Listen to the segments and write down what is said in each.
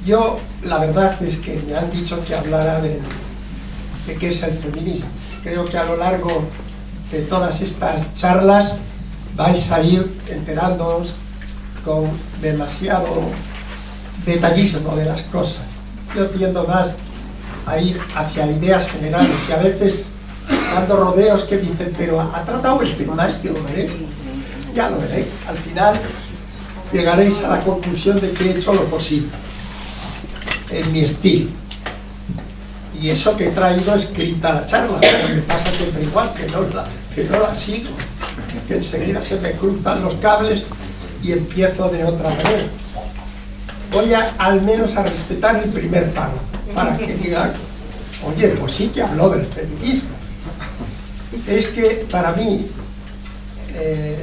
Yo, la verdad es que me han dicho que hablara de qué es el feminismo. Creo que a lo largo de todas estas charlas vais a ir enterándoos con demasiado detallismo de las cosas. Yo tiendo más a ir hacia ideas generales y a veces dando rodeos que dicen, pero ¿ha tratado el tema este hombre? Ya lo veréis. Al final llegaréis a la conclusión de que he hecho lo posible en mi estilo. Y eso que he traído escrita la charla, pero me pasa siempre igual, que no la sigo, que enseguida se me cruzan los cables y empiezo de otra manera. Voy al menos a respetar el primer párrafo, para que digan, oye, pues sí que habló del feminismo. Es que para mí,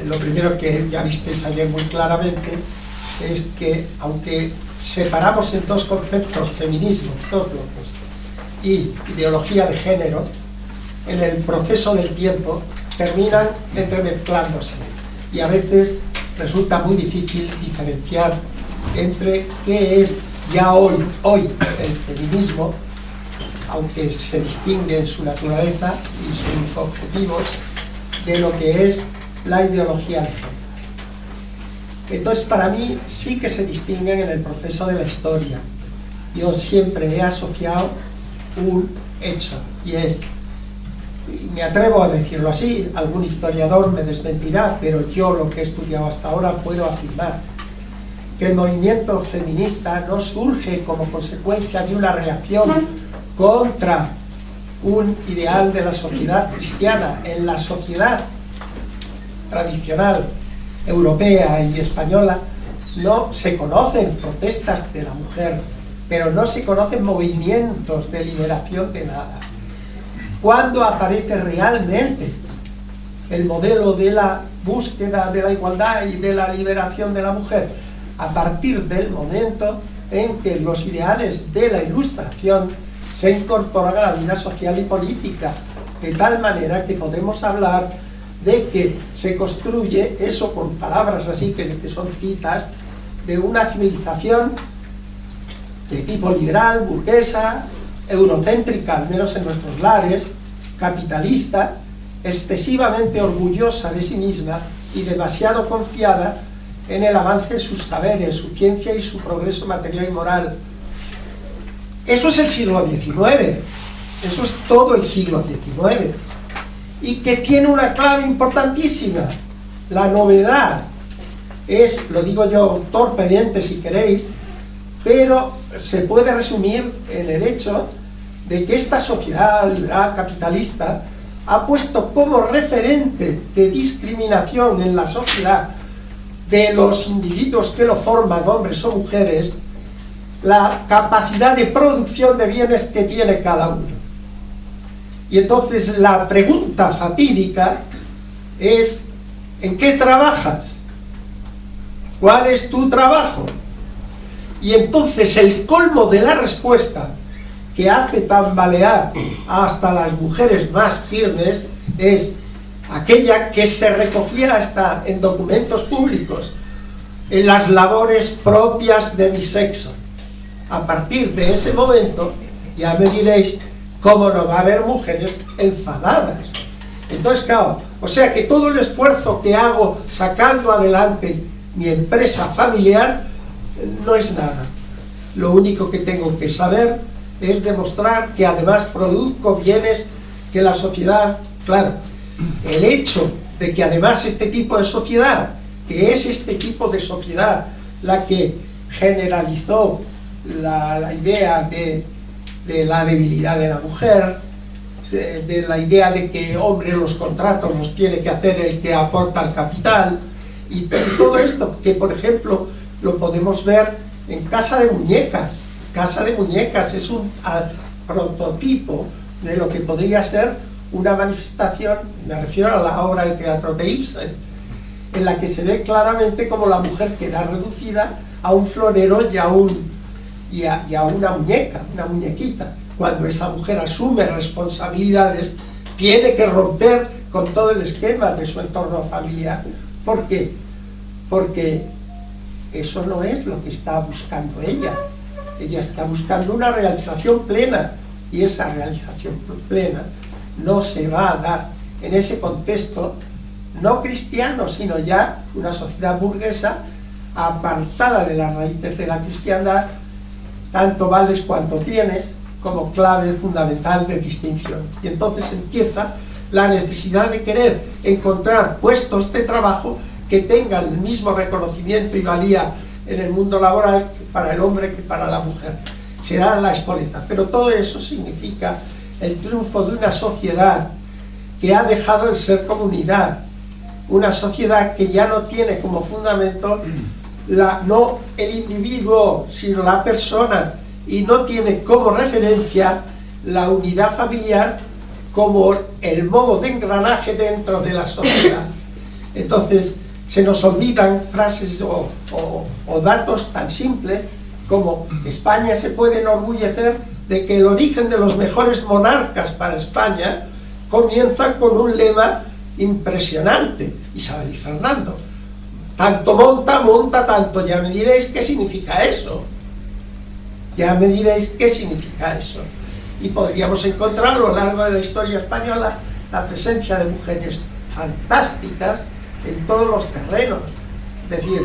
lo primero que ya visteis ayer muy claramente, es que aunque separamos en dos conceptos, feminismo, dos bloques, y ideología de género, en el proceso del tiempo terminan entremezclándose y a veces resulta muy difícil diferenciar entre qué es ya hoy el feminismo, aunque se distingue en su naturaleza y sus objetivos, de lo que es la ideología de género. Entonces, para mí sí que se distinguen en el proceso de la historia. Yo siempre he asociado un hecho, y es, y me atrevo a decirlo así, algún historiador me desmentirá, pero yo lo que he estudiado hasta ahora puedo afirmar que el movimiento feminista no surge como consecuencia de una reacción contra un ideal de la sociedad cristiana. En la sociedad tradicional europea y española no se conocen protestas de la mujer, pero no se conocen movimientos de liberación de nada. ¿Cuándo aparece realmente el modelo de la búsqueda de la igualdad y de la liberación de la mujer? A partir del momento en que los ideales de la Ilustración se incorporan a la vida social y política, de tal manera que podemos hablar de que se construye eso con palabras así que son citas, de una civilización de tipo liberal, burguesa, eurocéntrica, al menos en nuestros lares, capitalista, excesivamente orgullosa de sí misma y demasiado confiada en el avance de sus saberes, su ciencia y su progreso material y moral. Eso es el siglo XIX, eso es todo el siglo XIX, y que tiene una clave importantísima. La novedad es, lo digo yo torpemente si queréis, pero se puede resumir en el hecho de que esta sociedad liberal capitalista ha puesto como referente de discriminación en la sociedad de los individuos que lo forman, hombres o mujeres, la capacidad de producción de bienes que tiene cada uno. Y entonces la pregunta fatídica es, ¿en qué trabajas? ¿Cuál es tu trabajo? Y entonces el colmo de la respuesta, que hace tambalear hasta las mujeres más firmes, es aquella que se recogía hasta en documentos públicos, en las labores propias de mi sexo. A partir de ese momento, ya me diréis cómo no va a haber mujeres enfadadas. Entonces, claro, o sea que todo el esfuerzo que hago sacando adelante mi empresa familiar no es nada. Lo único que tengo que saber es demostrar que además produzco bienes que la sociedad, claro, el hecho de que además este tipo de sociedad, que es este tipo de sociedad la que generalizó la idea de la debilidad de la mujer, de la idea de que, hombre, los contratos los tiene que hacer el que aporta el capital, y todo esto que, por ejemplo, lo podemos ver en Casa de Muñecas. Casa de Muñecas es un prototipo de lo que podría ser una manifestación, me refiero a la obra de teatro de Ibsen, en la que se ve claramente como la mujer queda reducida a un florero y a una muñeca, una muñequita. Cuando esa mujer asume responsabilidades, tiene que romper con todo el esquema de su entorno familiar. ¿Por qué? Porque eso no es lo que está buscando ella. ella está buscando una realización plena, y esa realización plena no se va a dar en ese contexto no cristiano, sino ya una sociedad burguesa apartada de las raíces de la cristiandad, tanto vales cuanto tienes, como clave fundamental de distinción. Y entonces empieza la necesidad de querer encontrar puestos de trabajo que tengan el mismo reconocimiento y valía en el mundo laboral para el hombre que para la mujer. Será la espoleta. Pero todo eso significa el triunfo de una sociedad que ha dejado de ser comunidad, una sociedad que ya no tiene como fundamento no el individuo, sino la persona, y no tiene como referencia la unidad familiar como el modo de engranaje dentro de la sociedad. Entonces se nos olvidan frases o datos tan simples como España se puede enorgullecer de que el origen de los mejores monarcas para España comienzan con un lema impresionante: Isabel y Fernando. Tanto monta tanto. Ya me diréis qué significa eso. Ya me diréis qué significa eso. Y podríamos encontrar a lo largo de la historia española la presencia de mujeres fantásticas en todos los terrenos. Es decir,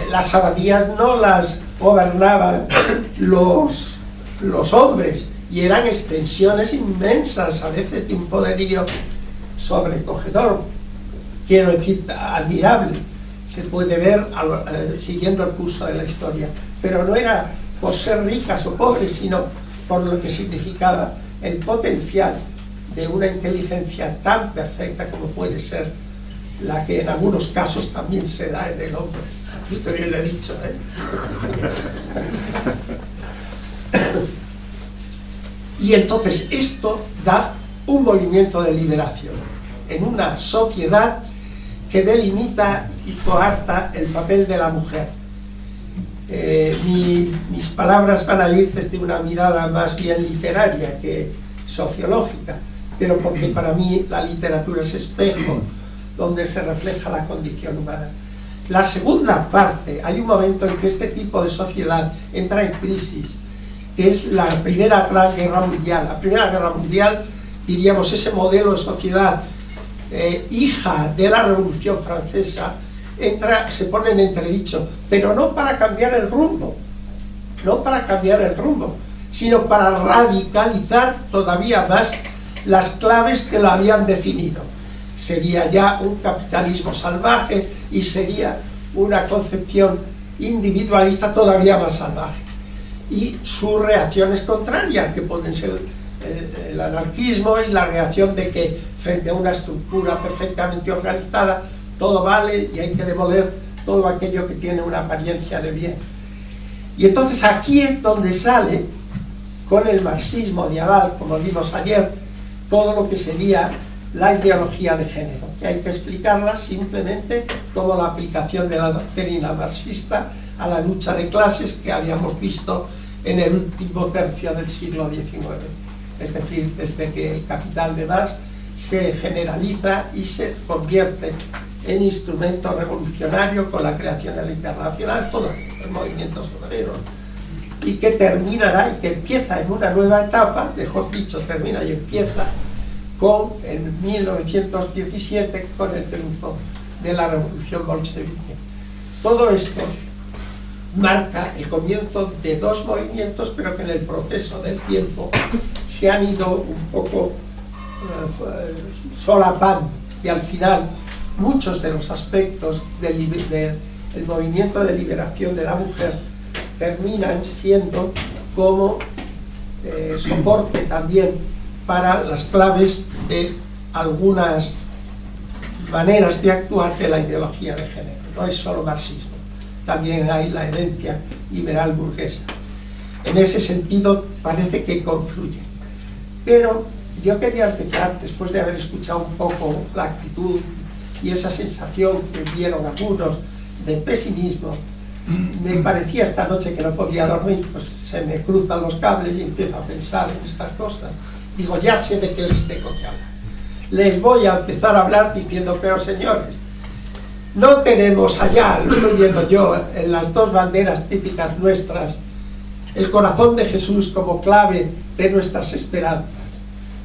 las abadías no las gobernaban los hombres, y eran extensiones inmensas, a veces de un poderío sobrecogedor, quiero decir, admirable. Se puede ver siguiendo el curso de la historia, pero no era por ser ricas o pobres, sino por lo que significaba el potencial de una inteligencia tan perfecta como puede ser la que en algunos casos también se da en el hombre. Aquí también lo he dicho, ¿eh? Y entonces esto da un movimiento de liberación en una sociedad que delimita y coarta el papel de la mujer. Mis palabras van a ir desde una mirada más bien literaria que sociológica, pero porque para mí la literatura es espejo donde se refleja la condición humana. La segunda parte, hay un momento en que este tipo de sociedad entra en crisis, que es la Primera Gran Guerra Mundial. La Primera Guerra Mundial, diríamos, ese modelo de sociedad hija de la Revolución Francesa, se pone en entredicho, pero no para cambiar el rumbo, sino para radicalizar todavía más las claves que la habían definido. Sería ya un capitalismo salvaje y sería una concepción individualista todavía más salvaje. Y sus reacciones contrarias, que pueden ser el anarquismo y la reacción de que frente a una estructura perfectamente organizada todo vale y hay que demoler todo aquello que tiene una apariencia de bien. Y entonces aquí es donde sale, con el marxismo diaval, como vimos ayer, todo lo que sería la ideología de género, que hay que explicarla simplemente como la aplicación de la doctrina marxista a la lucha de clases que habíamos visto en el último tercio del siglo XIX. Es decir, desde que el Capital de Marx se generaliza y se convierte en instrumento revolucionario con la creación de la Internacional, todos los movimientos obreros, y que terminará y que empieza en una nueva etapa, mejor dicho, termina y empieza con, en 1917, con el triunfo de la Revolución Bolchevique. Todo esto marca el comienzo de dos movimientos, pero que en el proceso del tiempo se han ido un poco solapando, y al final muchos de los aspectos del movimiento de liberación de la mujer terminan siendo como soporte también para las claves de algunas maneras de actuar de la ideología de género. No es solo marxismo, también hay la herencia liberal burguesa. En ese sentido parece que confluye. Pero yo quería empezar, después de haber escuchado un poco la actitud y esa sensación que vieron algunos de pesimismo, me parecía esta noche que no podía dormir, pues se me cruzan los cables y empiezo a pensar en estas cosas. Digo, ya sé de qué les tengo que hablar. Les voy a empezar a hablar diciendo, pero señores, no tenemos allá, lo estoy viendo yo, en las dos banderas típicas nuestras, el corazón de Jesús como clave de nuestras esperanzas.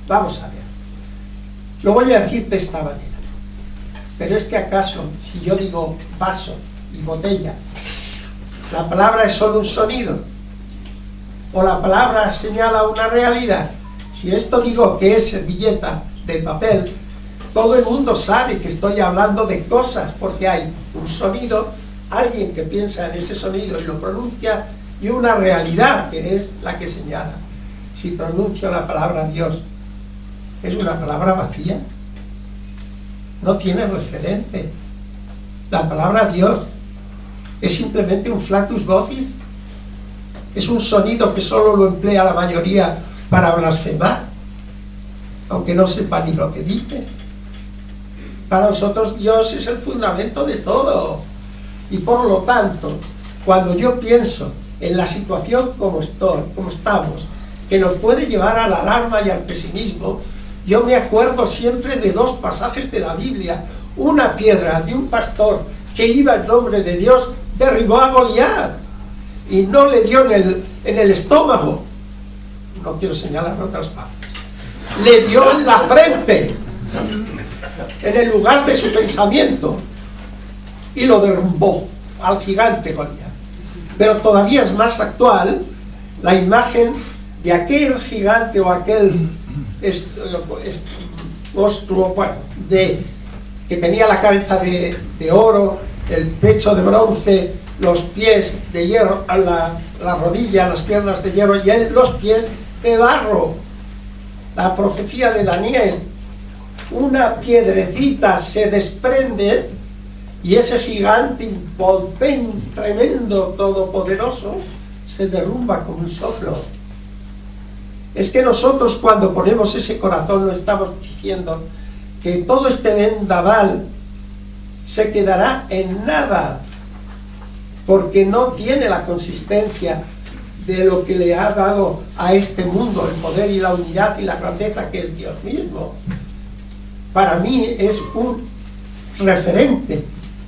Vamos a ver. Lo voy a decir de esta manera. Pero es que acaso, si yo digo vaso y botella, ¿la palabra es solo un sonido? ¿O la palabra señala una realidad? Si esto digo que es servilleta de papel, todo el mundo sabe que estoy hablando de cosas, porque hay un sonido, alguien que piensa en ese sonido y lo pronuncia, y una realidad que es la que señala. Si pronuncio la palabra Dios, ¿es una palabra vacía? No tiene referente. La palabra Dios es simplemente un flatus vocis. Es un sonido que solo lo emplea la mayoría para blasfemar, aunque no sepa ni lo que dice. Para nosotros Dios es el fundamento de todo. Y por lo tanto, cuando yo pienso en la situación como estamos, que nos puede llevar a la alarma y al pesimismo, yo me acuerdo siempre de dos pasajes de la Biblia. Una piedra de un pastor que iba en nombre de Dios derribó a Goliat y no le dio en el estómago, no quiero señalar otras partes, le dio en la frente, en el lugar de su pensamiento, y lo derrumbó al gigante Goliat. Pero todavía es más actual la imagen de aquel gigante o aquel monstruo, bueno, que tenía la cabeza de oro, el pecho de bronce, los pies de hierro, la rodilla, las piernas de hierro y los pies de barro. La profecía de Daniel: una piedrecita se desprende y ese gigante impotente, tremendo, todopoderoso, se derrumba con un soplo. Es que nosotros, cuando ponemos ese corazón, no estamos diciendo que todo este vendaval se quedará en nada, porque no tiene la consistencia de lo que le ha dado a este mundo el poder y la unidad y la grandeza, que es Dios mismo. Para mí es un referente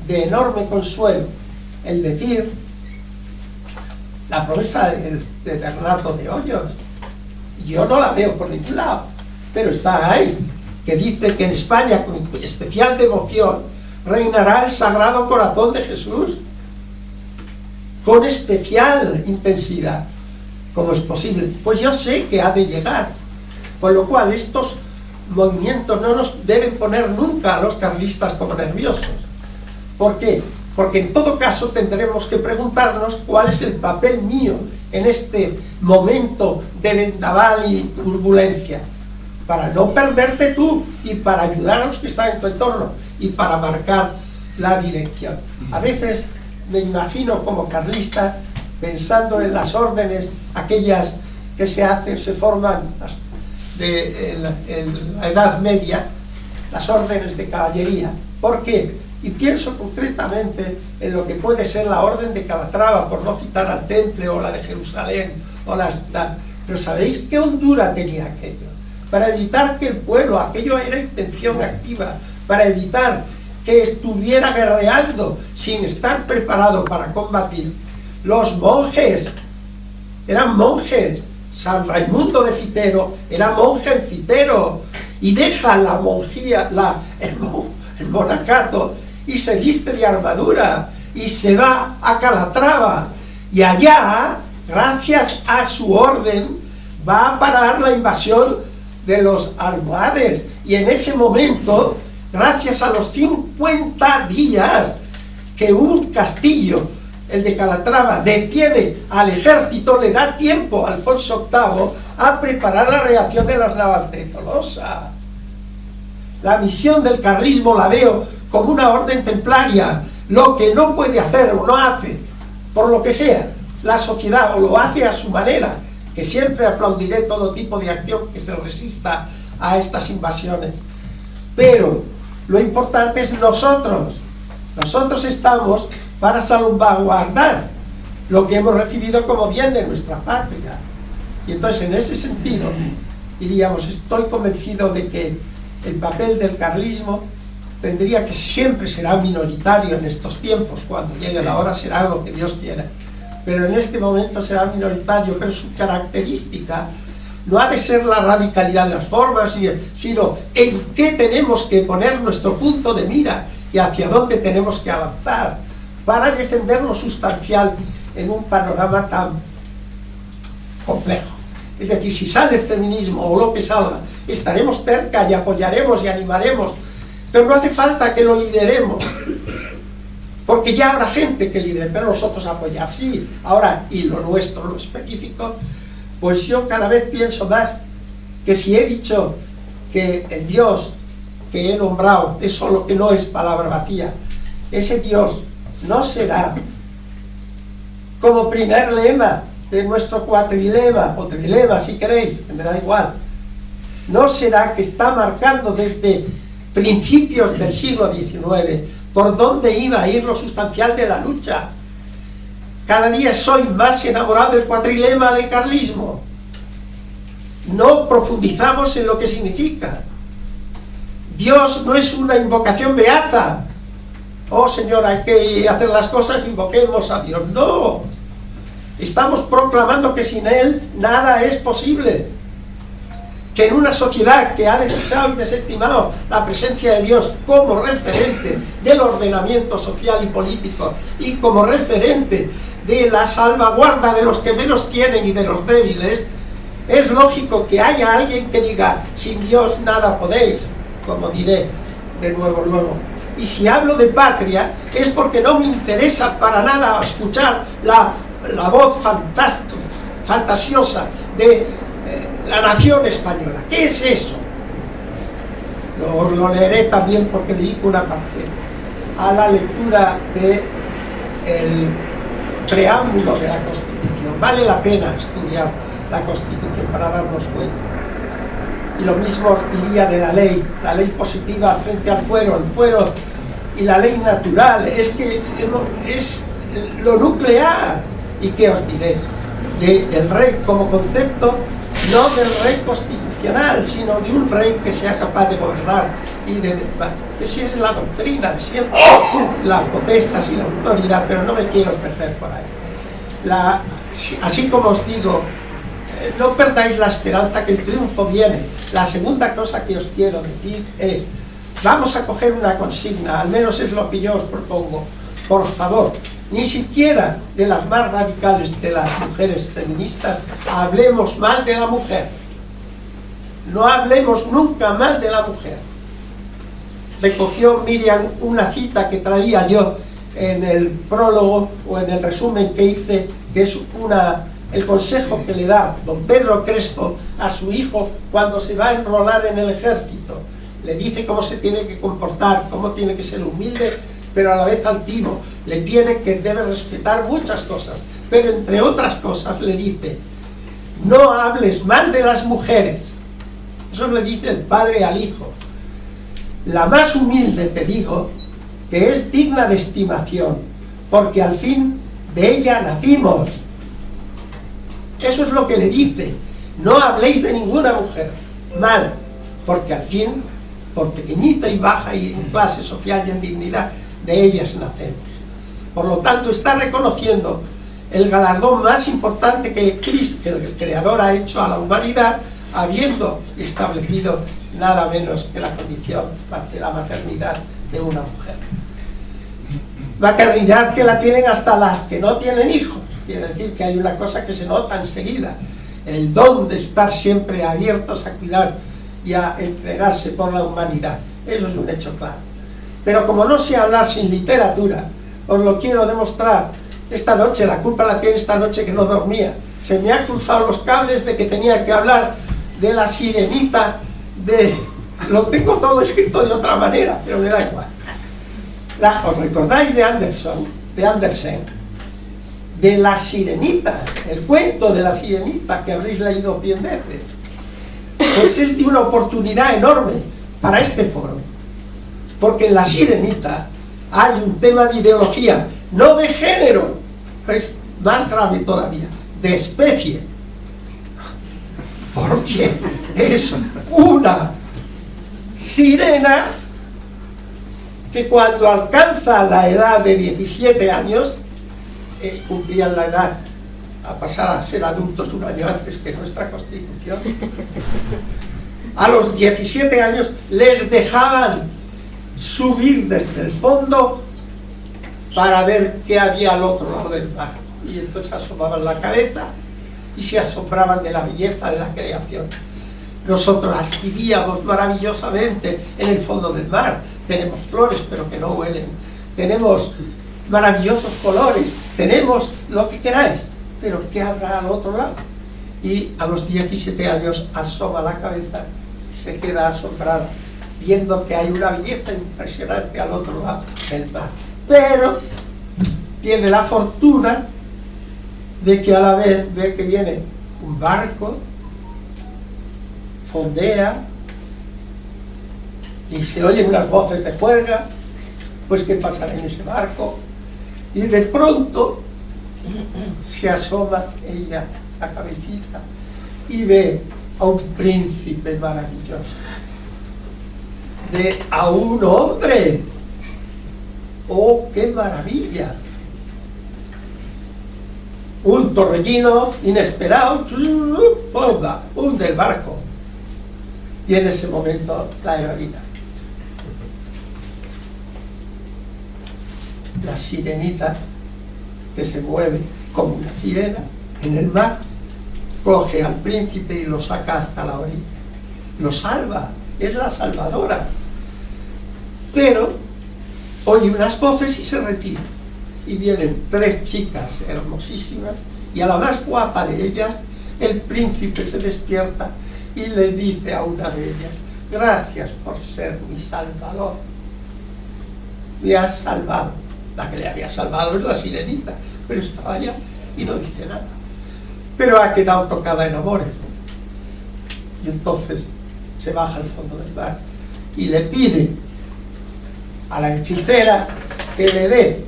de enorme consuelo el decir la promesa de Bernardo de Hoyos. Yo no la veo por ningún lado, pero está ahí, que dice que en España, con especial devoción, reinará el Sagrado Corazón de Jesús, con especial intensidad. ¿Cómo es posible? Pues yo sé que ha de llegar, con lo cual estos movimientos no nos deben poner nunca a los carlistas como nerviosos. ¿Por qué? Porque en todo caso tendremos que preguntarnos cuál es el papel mío en este momento de vendaval y turbulencia, para no perderte tú y para ayudar a los que están en tu entorno y para marcar la dirección. A veces me imagino como carlista pensando en las órdenes, aquellas que se forman en la Edad Media, las órdenes de caballería. ¿Por qué? Y pienso concretamente en lo que puede ser la orden de Calatrava, por no citar al Temple, o la de Jerusalén, o pero ¿sabéis qué hondura tenía aquello? Para evitar que el pueblo, aquello era intención activa, para evitar que estuviera guerreando sin estar preparado para combatir. Los monjes eran monjes. San Raimundo de Fitero era monje en Fitero y deja la monjía, el monacato, y se viste de armadura y se va a Calatrava, y allá, gracias a su orden, va a parar la invasión de los almohades. Y en ese momento, gracias a los 50 días que un castillo, el de Calatrava, detiene al ejército, le da tiempo a Alfonso VIII a preparar la reacción de las navas de Tolosa. La misión del carlismo la veo como una orden templaria. Lo que no puede hacer o no hace, por lo que sea, la sociedad, o lo hace a su manera, que siempre aplaudiré todo tipo de acción que se resista a estas invasiones. Pero lo importante es nosotros. Nosotros estamos para salvaguardar lo que hemos recibido como bien de nuestra patria. Y entonces, en ese sentido, diríamos, estoy convencido de que el papel del carlismo siempre será minoritario en estos tiempos. Cuando llegue la hora será lo que Dios quiera, pero en este momento será minoritario, pero su característica no ha de ser la radicalidad de las formas, sino en qué tenemos que poner nuestro punto de mira y hacia dónde tenemos que avanzar para defender lo sustancial en un panorama tan complejo. Es decir, si sale el feminismo o lo que salga, estaremos cerca y apoyaremos y animaremos, pero no hace falta que lo lideremos, porque ya habrá gente que lidere, pero nosotros apoyar, sí. Ahora, y lo nuestro, lo específico, pues yo cada vez pienso más que si he dicho que el Dios que he nombrado es solo, que no es palabra vacía, ese Dios no será como primer lema de nuestro cuatrilema, o trilema si queréis, me da igual, no será que está marcando desde principios del siglo XIX por dónde iba a ir lo sustancial de la lucha. Cada día soy más enamorado del cuatrilema del carlismo. No profundizamos en lo que significa. Dios no es una invocación beata. Oh Señor, hay que hacer las cosas, invoquemos a Dios. No. Estamos proclamando que sin Él nada es posible. Que en una sociedad que ha desechado y desestimado la presencia de Dios como referente del ordenamiento social y político y como referente de la salvaguarda de los que menos tienen y de los débiles, es lógico que haya alguien que diga, sin Dios nada podéis, como diré de nuevo luego. Y si hablo de patria es porque no me interesa para nada escuchar la voz fantasiosa de la nación española. ¿Qué es eso? Lo leeré también porque dedico una parte a la lectura del preámbulo de la Constitución. Vale la pena estudiar la Constitución para darnos cuenta. Y lo mismo os diría de la ley positiva frente al fuero, el fuero y la ley natural, es que es lo nuclear. ¿Y qué os diré? Del rey como concepto, no del rey constitucional, sino de un rey que sea capaz de gobernar y que si es la doctrina, siempre la potestas y la autoridad, pero no me quiero perder por ahí. Así como os digo, no perdáis la esperanza que el triunfo viene. La segunda cosa que os quiero decir es, vamos a coger una consigna, al menos es lo que yo os propongo, por favor. Ni siquiera de las más radicales de las mujeres feministas hablemos mal de la mujer. No hablemos nunca mal de la mujer. Recogió Miriam una cita que traía yo en el prólogo o en el resumen que hice, que es el consejo que le da don Pedro Crespo a su hijo cuando se va a enrolar en el ejército. Le dice cómo se tiene que comportar, cómo tiene que ser humilde, pero a la vez altivo. Le debe respetar muchas cosas, pero entre otras cosas le dice, no hables mal de las mujeres. Eso le dice el padre al hijo. La más humilde te digo que es digna de estimación, porque al fin de ella nacimos. Eso es lo que le dice. No habléis de ninguna mujer mal, porque al fin, por pequeñita y baja y en clase social y en dignidad, de ellas nacemos. Por lo tanto, está reconociendo el galardón más importante que el Creador ha hecho a la humanidad, habiendo establecido nada menos que la condición de la maternidad de una mujer. Maternidad que la tienen hasta las que no tienen hijos. Quiere decir que hay una cosa que se nota enseguida, el don de estar siempre abiertos a cuidar y a entregarse por la humanidad. Eso es un hecho claro. Pero como no sé hablar sin literatura, os lo quiero demostrar. Esta noche, la culpa la tiene esta noche que no dormía. Se me han cruzado los cables de que tenía que hablar de la sirenita, lo tengo todo escrito de otra manera, pero me da igual. ¿Os recordáis de Andersen? De la sirenita, el cuento de la sirenita que habréis leído 100 veces. Pues es de una oportunidad enorme para este foro. Porque en la sirenita hay un tema de ideología, no de género, es más grave todavía, de especie. Porque es una sirena que cuando alcanza la edad de 17 años cumplían la edad a pasar a ser adultos un año antes que nuestra Constitución, a los 17 años les dejaban subir desde el fondo para ver qué había al otro lado del mar. Y entonces asomaban la cabeza y se asombraban de la belleza de la creación. Nosotros las vivíamos maravillosamente en el fondo del mar. Tenemos flores, pero que no huelen. Tenemos maravillosos colores. Tenemos lo que queráis. Pero ¿qué habrá al otro lado? Y a los 17 años asoma la cabeza y se queda asombrada, viendo que hay una belleza impresionante al otro lado del mar. Pero tiene la fortuna de que a la vez ve que viene un barco, fondea y se oyen unas voces de juerga. Pues ¿qué pasará en ese barco? Y de pronto se asoma ella la cabecita y ve a un príncipe maravilloso, a un hombre. ¡Oh, qué maravilla! Un torbellino inesperado, ¡pumba!, hunde el barco. Y en ese momento la heroína, la sirenita, que se mueve como una sirena en el mar, coge al príncipe y lo saca hasta la orilla. Lo salva, es la salvadora. Pero oye unas voces y se retira. Y vienen 3 chicas hermosísimas, y a la más guapa de ellas, el príncipe se despierta y le dice a una de ellas: gracias por ser mi salvador. Me has salvado. La que le había salvado es la sirenita, pero estaba allá y no dice nada. Pero ha quedado tocada en amores. Y entonces se baja al fondo del mar y le pide a la hechicera que le dé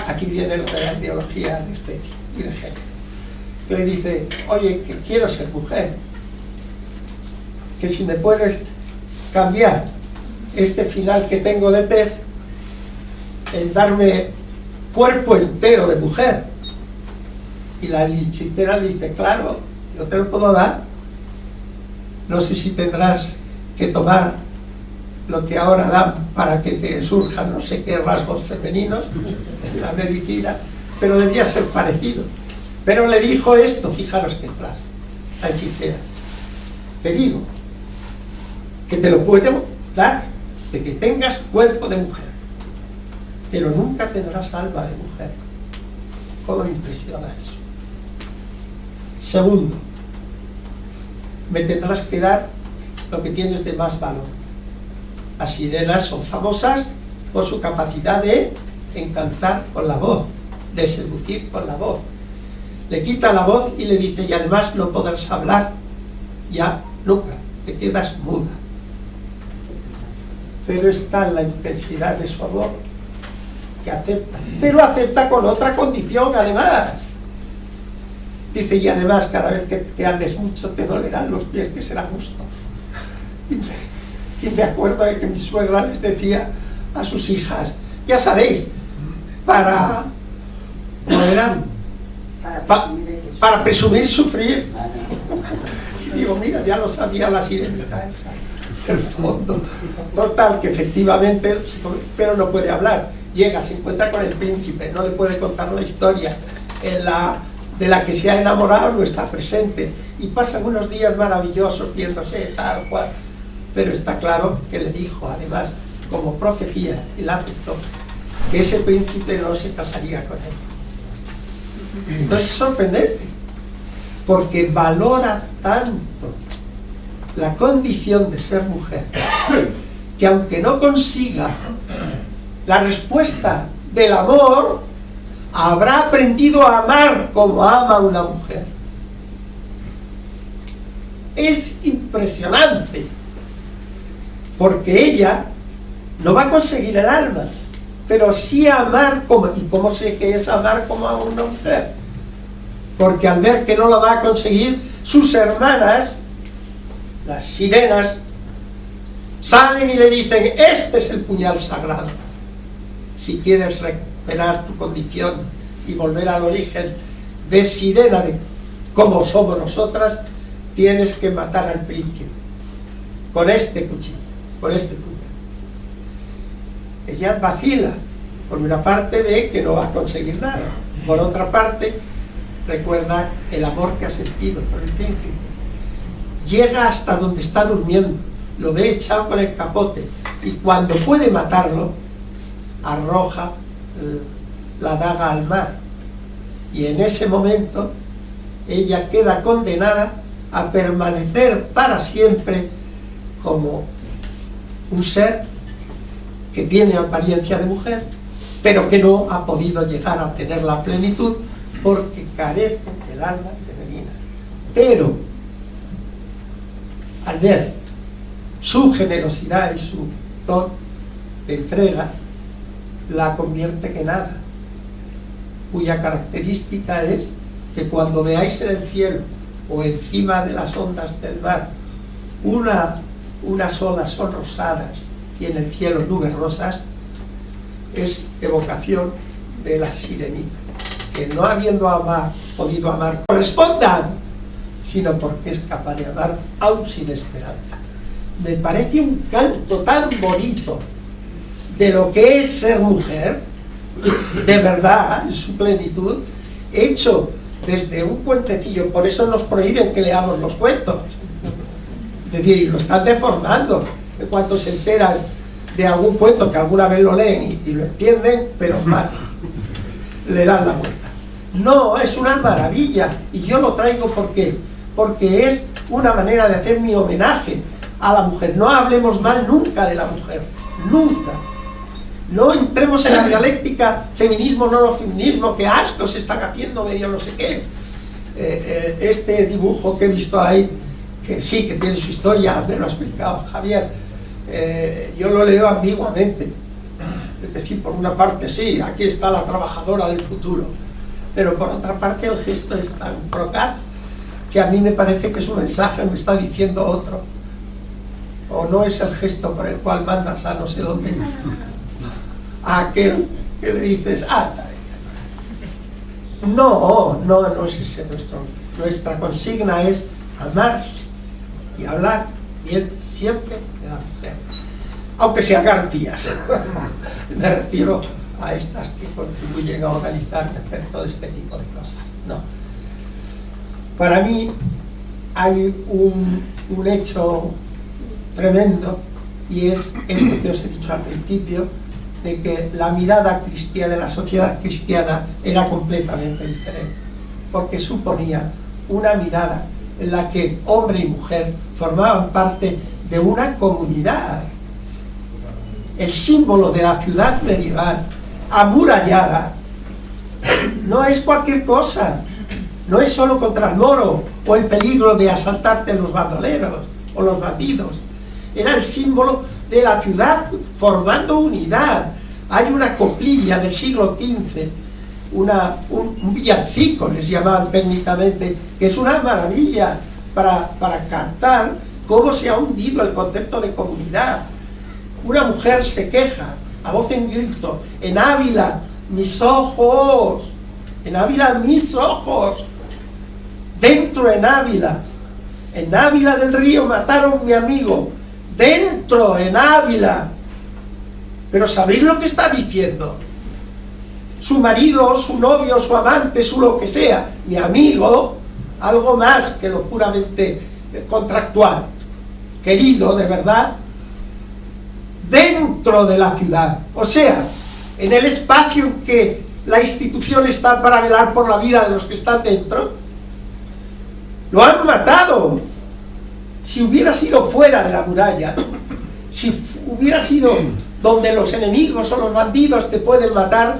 aquí viene la ideología de especie y de género, que le dice: oye, que quiero ser mujer, que si me puedes cambiar este final que tengo de pez en darme cuerpo entero de mujer. Y la hechicera le dice: claro, yo te lo puedo dar, no sé si tendrás que tomar lo que ahora dan para que te surjan no sé qué rasgos femeninos en la medicina, pero debía ser parecido. Pero le dijo esto, fijaros qué frase, la hechicera: te digo que te lo puedo dar, de que tengas cuerpo de mujer, pero nunca tendrás alma de mujer. ¿Cómo me impresiona eso? Segundo, me tendrás que dar lo que tienes de más valor. Las sirenas son famosas por su capacidad de encantar con la voz, de seducir con la voz. Le quita la voz y le dice: y además no podrás hablar ya nunca, te quedas muda. Pero está en la intensidad de su amor, que acepta, pero acepta con otra condición además. Dice: y además cada vez que andes mucho te dolerán los pies, que será justo. Y me acuerdo de que mi suegra les decía a sus hijas: ya sabéis, para presumir sufrir. Y digo: mira, ya lo sabía la sirenita esa, el fondo. Total, que efectivamente, pero no puede hablar. Llega, se encuentra con el príncipe, no le puede contar la historia de la que se ha enamorado, no está presente, y pasan unos días maravillosos viéndose tal cual. Pero está claro que le dijo, además, como profecía, y la aceptó, que ese príncipe no se casaría con él. Entonces es sorprendente, porque valora tanto la condición de ser mujer, que aunque no consiga la respuesta del amor, habrá aprendido a amar como ama una mujer. Es impresionante, porque ella no va a conseguir el alma, pero sí amar como... ¿Y cómo sé que es amar como a una mujer? Porque al ver que no lo va a conseguir, sus hermanas, las sirenas, salen y le dicen: este es el puñal sagrado. Si quieres recuperar tu condición y volver al origen de sirena de cómo somos nosotras, tienes que matar al príncipe con este cuchillo, con este puñal. Ella vacila, por una parte ve que no va a conseguir nada, por otra parte recuerda el amor que ha sentido por el príncipe. Llega hasta donde está durmiendo, lo ve echado con el capote, y cuando puede matarlo arroja la daga al mar, y en ese momento ella queda condenada a permanecer para siempre como un ser que tiene apariencia de mujer, pero que no ha podido llegar a tener la plenitud porque carece del alma femenina. Pero al ver su generosidad y su don de entrega, la convierte en hada, cuya característica es que cuando veáis en el cielo o encima de las ondas del mar unas olas son rosadas y en el cielo nubes rosas, es evocación de la sirenita, que no habiendo podido amar correspondan, sino porque es capaz de amar aún sin esperanza. Me parece un canto tan bonito de lo que es ser mujer, de verdad, en su plenitud, hecho desde un cuentecillo. Por eso nos prohíben que leamos los cuentos, es decir, y lo están deformando en cuanto se enteran de algún cuento que alguna vez lo leen y lo entienden, pero mal, le dan la vuelta. No, es una maravilla, y yo lo traigo porque es una manera de hacer mi homenaje a la mujer. No hablemos mal nunca de la mujer, nunca. No entremos en la dialéctica feminismo, no feminismo, que asco se están haciendo medio no sé qué. Este dibujo que he visto ahí, que sí, que tiene su historia, me lo ha explicado Javier, yo lo leo ambiguamente. Es decir, por una parte sí, aquí está la trabajadora del futuro, pero por otra parte el gesto es tan procaz que a mí me parece que su mensaje me está diciendo otro, o no es el gesto por el cual mandas a no sé dónde, a aquel que le dices, no es ese nuestra consigna es amar y hablar bien siempre de la mujer, aunque sean arpías. Me refiero a estas que contribuyen a organizar y hacer todo este tipo de cosas. No. Para mí hay un hecho tremendo, y es este que os he dicho al principio, de que la mirada cristiana de la sociedad cristiana era completamente diferente, porque suponía una mirada en la que hombre y mujer formaban parte de una comunidad. El símbolo de la ciudad medieval amurallada no es cualquier cosa, no es solo contra el moro o el peligro de asaltarte los bandoleros o los bandidos. Era el símbolo de la ciudad formando unidad. Hay una coplilla del siglo XV, un villancico les llamaban técnicamente, que es una maravilla para cantar cómo se ha hundido el concepto de comunidad. Una mujer se queja a voz en grito: en Ávila mis ojos, en Ávila mis ojos, dentro en Ávila del Río mataron mi amigo, dentro en Ávila. Pero ¿sabéis lo que está diciendo? Su marido, su novio, su amante, su lo que sea, mi amigo, algo más que lo puramente contractual, querido de verdad, dentro de la ciudad, o sea, en el espacio en que la institución está para velar por la vida de los que están dentro. Lo han matado. Si hubiera sido fuera de la muralla, si hubiera sido donde los enemigos o los bandidos te pueden matar,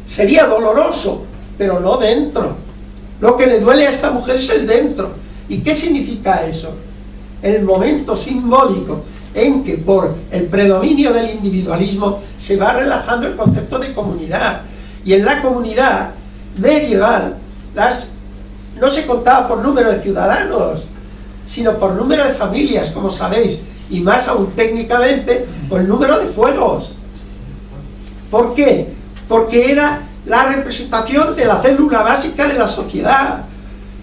sería doloroso, pero no dentro. Lo que le duele a esta mujer es el dentro. ¿Y qué significa eso? El momento simbólico en que por el predominio del individualismo se va relajando el concepto de comunidad, y en la comunidad medieval no se contaba por número de ciudadanos, sino por número de familias, como sabéis, y más aún técnicamente por el número de fuegos. ¿Por qué? Porque era la representación de la célula básica de la sociedad.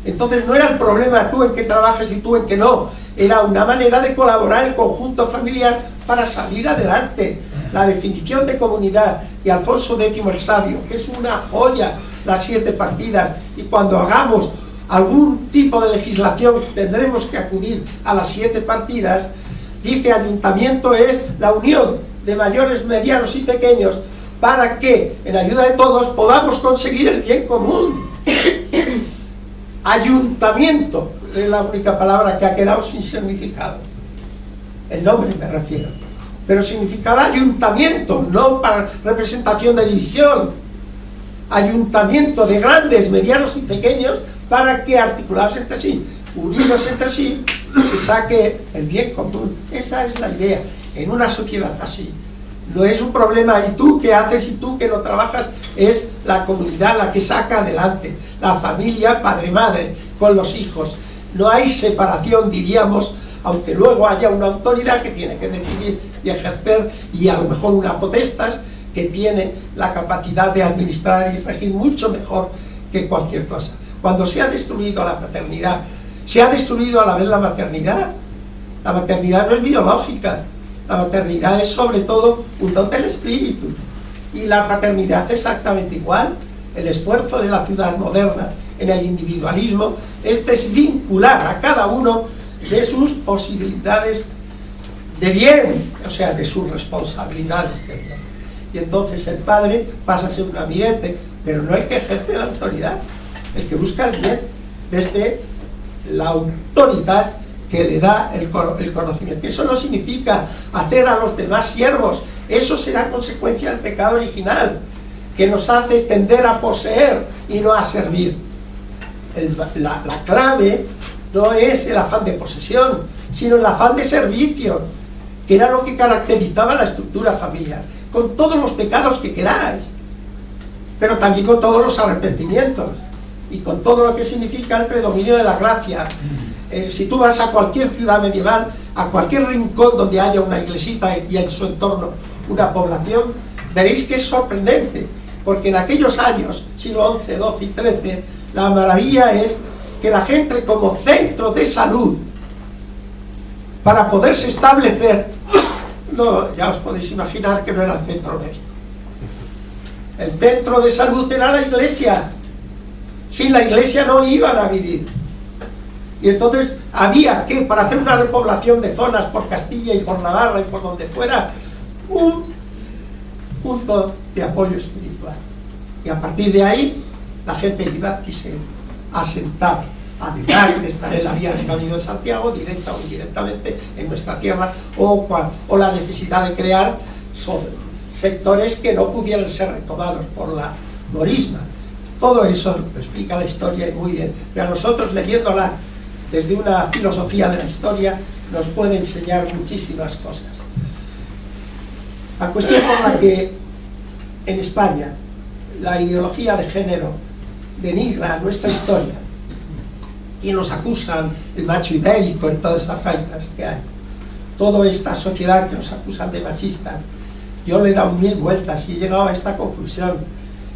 Entonces no era el problema tú en que trabajes y tú en que no, era una manera de colaborar el conjunto familiar para salir adelante. La definición de comunidad de Alfonso X el Sabio, que es una joya, las 7 partidas, y cuando hagamos algún tipo de legislación tendremos que acudir a las 7 partidas, dice: ayuntamiento es la unión de mayores, medianos y pequeños para que, en ayuda de todos, podamos conseguir el bien común. Ayuntamiento es la única palabra que ha quedado sin significado. El nombre me refiero. Pero significaba ayuntamiento, no para representación de división. Ayuntamiento de grandes, medianos y pequeños para que, articulados entre sí, unidos entre sí, se saque el bien común. Esa es la idea. En una sociedad así no es un problema y tú qué haces y tú que no trabajas, es la comunidad la que saca adelante, la familia, padre-madre, con los hijos. No hay separación, diríamos, aunque luego haya una autoridad que tiene que decidir y ejercer, y a lo mejor una potestas que tiene la capacidad de administrar y regir mucho mejor que cualquier cosa. Cuando se ha destruido la paternidad, se ha destruido a la vez la maternidad. La maternidad no es biológica, la maternidad es sobre todo un don del espíritu, y la paternidad es exactamente igual. El esfuerzo de la ciudad moderna en el individualismo es desvincular a cada uno de sus posibilidades de bien, o sea, de sus responsabilidades de bien. Y entonces el padre pasa a ser un amiguete, pero no el que ejerce la autoridad, el que busca el bien desde la autoridad que le da el conocimiento. Eso no significa hacer a los demás siervos, eso será consecuencia del pecado original, que nos hace tender a poseer y no a servir. La clave no es el afán de posesión, sino el afán de servicio, que era lo que caracterizaba la estructura familiar, con todos los pecados que queráis, pero también con todos los arrepentimientos, y con todo lo que significa el predominio de la gracia. Si tú vas a cualquier ciudad medieval, a cualquier rincón donde haya una iglesita y en su entorno una población, veréis que es sorprendente, porque en aquellos años, siglo XI, XII y XIII, la maravilla es que la gente, como centro de salud, para poderse establecer, no, ya os podéis imaginar que no era el centro médico. El centro de salud era la iglesia. Sin la iglesia no iban a vivir. Y entonces había que, para hacer una repoblación de zonas por Castilla y por Navarra y por donde fuera, un punto de apoyo espiritual. Y a partir de ahí, la gente iba y se asentaba, además de estar en la vía del Camino de Santiago, directa o indirectamente en nuestra tierra, o la necesidad de crear sectores que no pudieran ser retomados por la morisma. Todo eso lo explica la historia y muy bien, pero a nosotros, leyéndola desde una filosofía de la historia, nos puede enseñar muchísimas cosas. La cuestión por la que en España la ideología de género denigra nuestra historia y nos acusan el macho ibérico y todas esas gaitas que hay, toda esta sociedad que nos acusan de machistas, yo le he dado 1000 vueltas y he llegado a esta conclusión,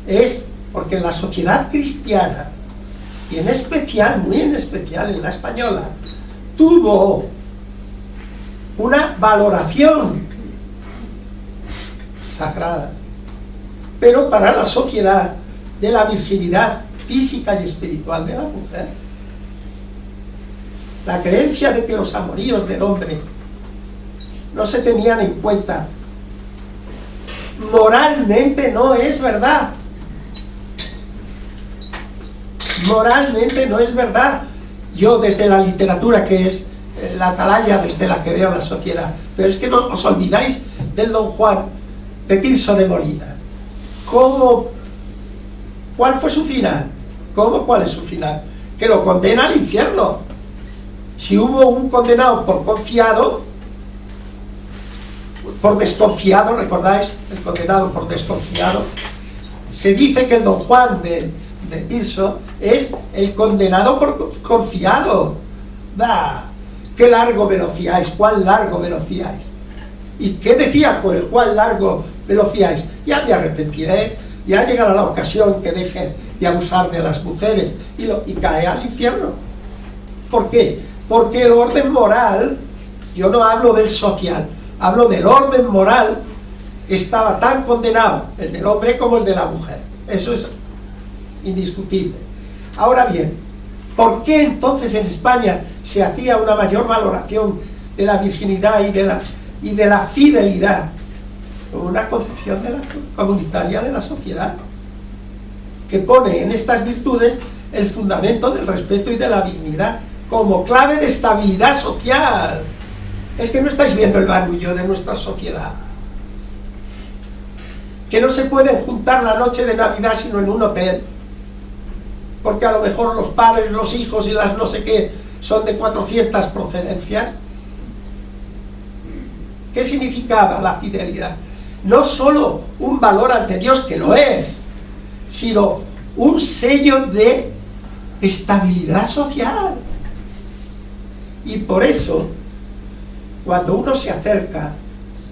es porque en la sociedad cristiana, y en especial, muy en especial en la española, tuvo una valoración sagrada, pero para la sociedad, de la virginidad física y espiritual de la mujer. La creencia de que los amoríos del hombre no se tenían en cuenta moralmente no es verdad. Moralmente no es verdad. Yo, desde la literatura, que es la atalaya desde la que veo la sociedad, pero es que no os olvidáis del Don Juan de Tirso de Molina. ¿Cuál fue su final? ¿Cuál es su final? Que lo condena al infierno. Si hubo un condenado por confiado, por desconfiado, ¿recordáis? El condenado por desconfiado. Se dice que el Don Juan de Tirso es el condenado por confiado. ¡Bah! ¡Qué largo me lo fiáis! ¿Cuán largo me lo fiáis? ¿Y qué decía con el cuán largo me lo fiáis? Ya me arrepentiré ya llegará la ocasión que deje de abusar de las mujeres y cae al infierno. ¿Por qué? Porque el orden moral, yo no hablo del social, hablo del orden moral, estaba tan condenado, el del hombre como el de la mujer. Eso es indiscutible. Ahora bien, ¿por qué entonces en España se hacía una mayor valoración de la virginidad y de la fidelidad? Una concepción comunitaria de la sociedad, que pone en estas virtudes el fundamento del respeto y de la dignidad como clave de estabilidad social. Es que no estáis viendo el barullo de nuestra sociedad, que no se pueden juntar la noche de Navidad sino en un hotel, porque a lo mejor los padres, los hijos y las no sé qué son de 400 procedencias. ¿Qué significaba la fidelidad? No solo un valor ante Dios, que lo es, sino un sello de estabilidad social. Y por eso, cuando uno se acerca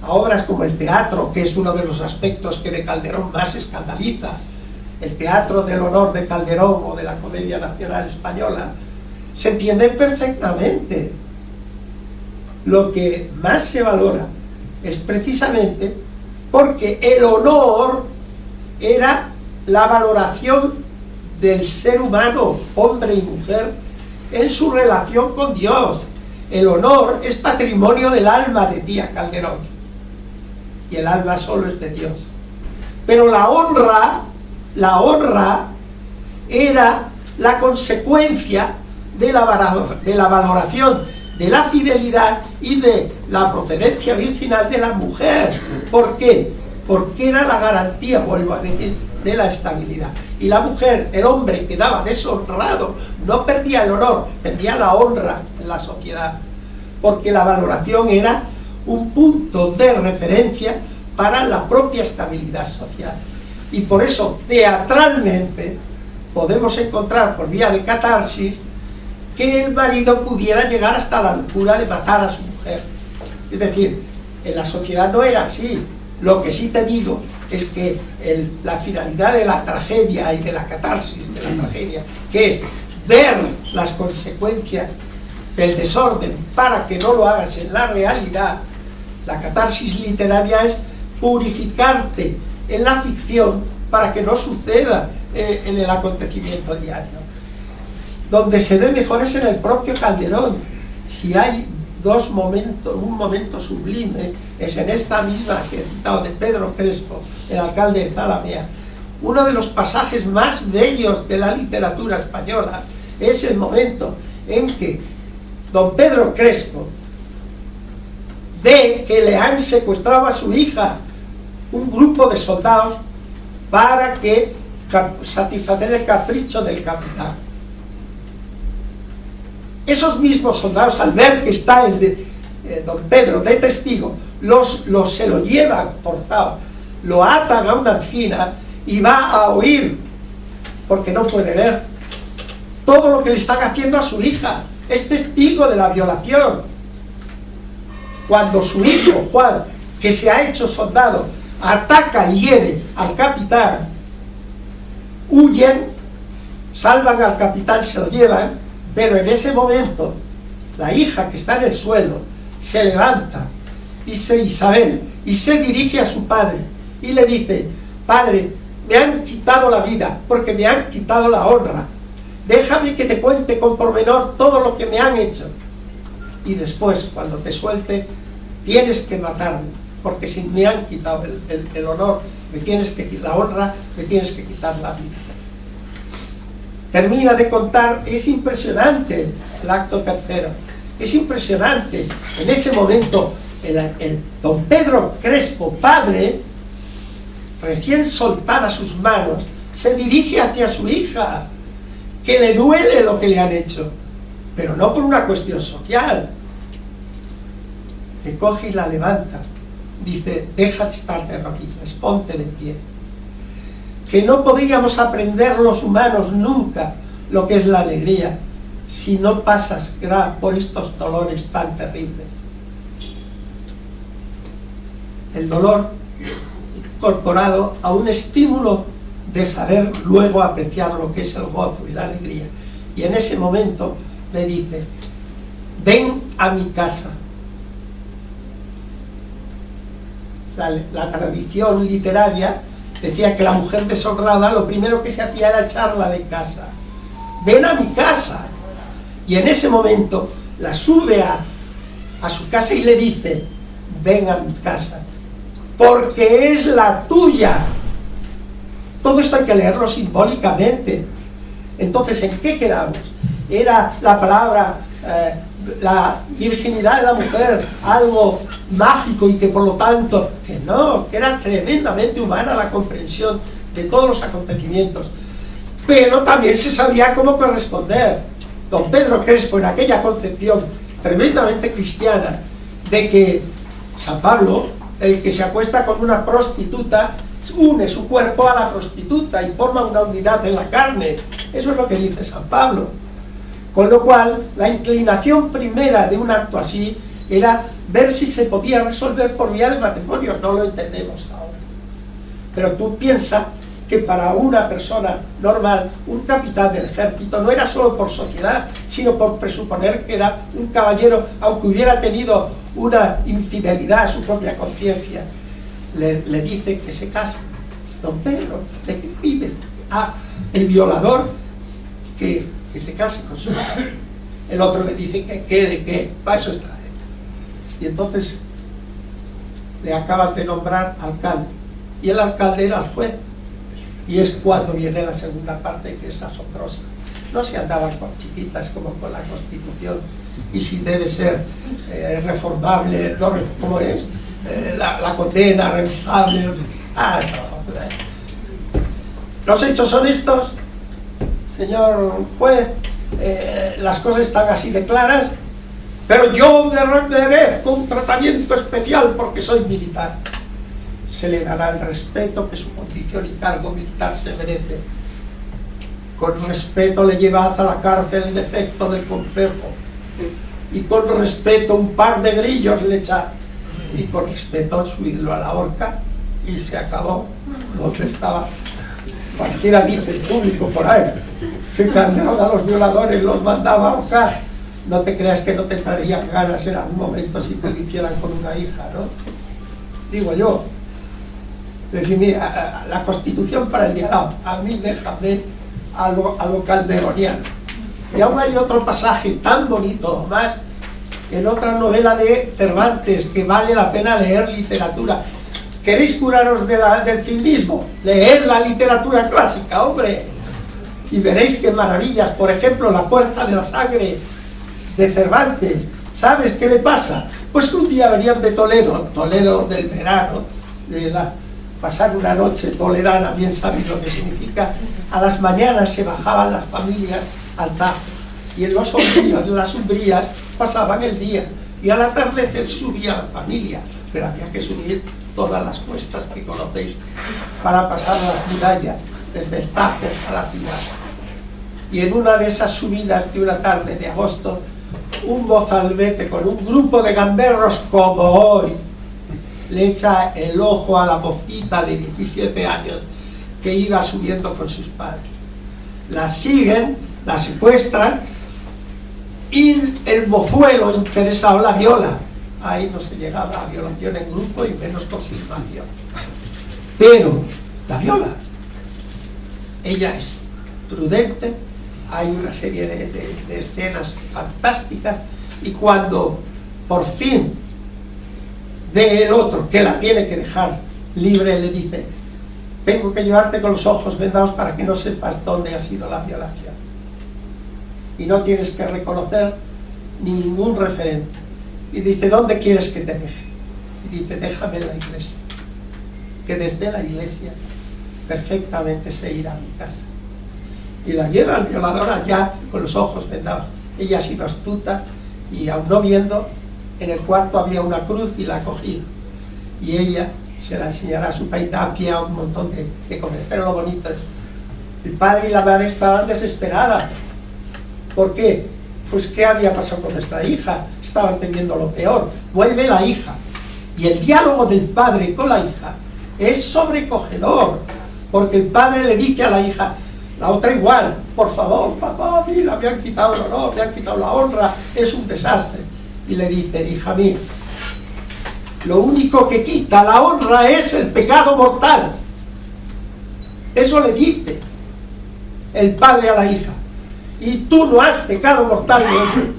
a obras como el teatro, que es uno de los aspectos que de Calderón más escandaliza, el teatro del honor de Calderón o de la Comedia Nacional Española, se entiende perfectamente. Lo que más se valora es precisamente porque el honor era la valoración del ser humano, hombre y mujer, en su relación con Dios. El honor es patrimonio del alma, decía Calderón, y el alma solo es de Dios. Pero la honra era la consecuencia de la valoración de la fidelidad y de la procedencia virginal de la mujer. ¿Por qué? Porque era la garantía, vuelvo a decir, de la estabilidad. Y la mujer, el hombre, quedaba deshonrado, no perdía el honor, perdía la honra en la sociedad, porque la valoración era un punto de referencia para la propia estabilidad social. Y por eso, teatralmente, podemos encontrar por vía de catarsis que el marido pudiera llegar hasta la locura de matar a su mujer. Es decir, en la sociedad no era así. Lo que sí te digo es que la finalidad de la tragedia y de la catarsis de la tragedia, que es ver las consecuencias del desorden para que no lo hagas en la realidad, la catarsis literaria es purificarte en la ficción para que no suceda en el acontecimiento diario. Donde se ve mejor es en el propio Calderón. Si hay un momento sublime, es en esta misma que he citado de Pedro Crespo, el alcalde de Zalamea. Uno de los pasajes más bellos de la literatura española es el momento en que don Pedro Crespo ve que le han secuestrado a su hija un grupo de soldados para satisfacer el capricho del capitán. Esos mismos soldados, al ver que está don Pedro de testigo, se lo llevan forzado, lo atan a una encina y va a oír, porque no puede ver, todo lo que le están haciendo a su hija. Es testigo de la violación. Cuando su hijo, Juan, que se ha hecho soldado, ataca y hiere al capitán, huyen, salvan al capitán, se lo llevan, pero en ese momento la hija que está en el suelo se levanta, Isabel, y se dirige a su padre y le dice: padre, me han quitado la vida porque me han quitado la honra, déjame que te cuente con pormenor todo lo que me han hecho, y después, cuando te suelte, tienes que matarme, porque si me han quitado el honor, la honra, me tienes que quitar la vida. Termina de contar, es impresionante el acto tercero, es impresionante. En ese momento, don Pedro Crespo, padre, recién soltada sus manos, se dirige hacia su hija, que le duele lo que le han hecho, pero no por una cuestión social. Le coge y la levanta, dice: deja de estar de rodillas, ponte de pie. Que no podríamos aprender los humanos nunca lo que es la alegría si no pasas por estos dolores tan terribles. El dolor incorporado a un estímulo de saber luego apreciar lo que es el gozo y la alegría. Y en ese momento le dice: ven a mi casa. La tradición literaria decía que la mujer deshonrada lo primero que se hacía era echarla de casa. Ven a mi casa. Y en ese momento la sube a su casa y le dice: ven a mi casa, porque es la tuya. Todo esto hay que leerlo simbólicamente. Entonces, ¿en qué quedamos? Era la palabra, la virginidad de la mujer, algo mágico y que por lo tanto, que no, que era tremendamente humana la comprensión de todos los acontecimientos. Pero también se sabía cómo corresponder. Don Pedro Crespo, en aquella concepción tremendamente cristiana de que San Pablo, el que se acuesta con una prostituta, une su cuerpo a la prostituta y forma una unidad en la carne. Eso es lo que dice San Pablo. Con lo cual, la inclinación primera de un acto así era ver si se podía resolver por vía de matrimonio. No lo entendemos ahora. Pero tú piensas que para una persona normal, un capitán del ejército no era solo por sociedad, sino por presuponer que era un caballero, aunque hubiera tenido una infidelidad a su propia conciencia. Le dice que se case. Don Pedro le pide al violador que se case con su mujer. El otro le dice que quede, que para eso está él. Y entonces le acaban de nombrar alcalde, y el alcalde era el juez. Y es cuando viene la segunda parte, que es asombrosa. No se andaban con chiquitas como con la Constitución, y si debe ser reformable, no, ¿cómo es? La condena revocable. No. Los hechos son estos, señor juez, las cosas están así de claras, pero yo me merezco un tratamiento especial porque soy militar. Se le dará el respeto que su condición y cargo militar se merece. Con respeto le llevad a la cárcel en efecto del consejo, y con respeto un par de grillos le echad, y con respeto subidlo a la horca, y se acabó. Donde estaba, cualquiera dice el público por ahí que Calderón a los violadores los mandaba a ahorcar. No te creas que no te traerían ganas en algún momento si te lo hicieran con una hija, ¿no? Digo yo. Es decir, mira, la Constitución para el diálogo, a mí déjame a lo calderoniano. Y aún hay otro pasaje tan bonito más en otra novela de Cervantes que vale la pena leer literatura. ¿Queréis curaros del cinismo? Leed la literatura clásica, hombre, y veréis qué maravillas. Por ejemplo, La fuerza de la sangre de Cervantes. ¿Sabes qué le pasa? Pues que un día venían de Toledo del verano, pasar una noche toledana, bien sabéis lo que significa. A las mañanas se bajaban las familias al Tajo, y en los sombríos, en las umbrías, pasaban el día, y al atardecer subía la familia, pero había que subir todas las cuestas que conocéis para pasar las murallas desde el Tajo a la ciudad. Y en una de esas subidas de una tarde de agosto, un mozalbete con un grupo de gamberros como hoy le echa el ojo a la mocita de 17 años que iba subiendo con sus padres. La siguen, la secuestran, y el mozuelo interesado la viola. Ahí no se llegaba a violación en grupo y menos confirmación. Pero la viola. Ella es prudente, hay una serie de escenas fantásticas, y cuando por fin ve el otro que la tiene que dejar libre, le dice: tengo que llevarte con los ojos vendados para que no sepas dónde ha sido la violación, y no tienes que reconocer ningún referente. Y dice: ¿dónde quieres que te deje? Y dice: déjame en la iglesia, que desde la iglesia perfectamente sé ir a mi casa. Y la lleva al violador allá con los ojos vendados. Ella ha sido astuta, y aun no viendo, en el cuarto había una cruz y la ha cogido, y ella se la enseñará a su país, da pie a un montón de comer. Pero lo bonito es, el padre y la madre estaban desesperadas. ¿Por qué? Pues ¿qué había pasado con nuestra hija? Estaban temiendo lo peor. Vuelve la hija, y el diálogo del padre con la hija es sobrecogedor, porque el padre le dice a la hija, la otra igual, por favor, papá, mira, me han quitado el honor, me han quitado la honra, es un desastre. Y le dice, hija mía, lo único que quita la honra es el pecado mortal. Eso le dice el padre a la hija. Y tú no has pecado mortalmente.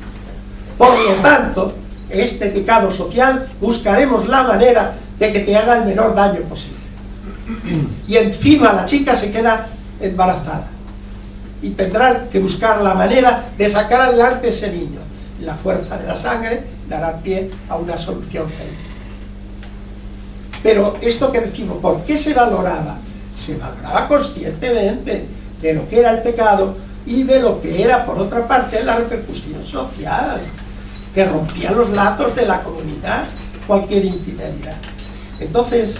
Por lo tanto, este pecado social buscaremos la manera de que te haga el menor daño posible. Y encima la chica se queda embarazada y tendrá que buscar la manera de sacar adelante ese niño. La fuerza de la sangre dará pie a una solución feliz. Pero esto que decimos, ¿por qué se valoraba? Se valoraba conscientemente de lo que era el pecado y de lo que era, por otra parte, la repercusión social, que rompía los lazos de la comunidad, cualquier infidelidad. Entonces,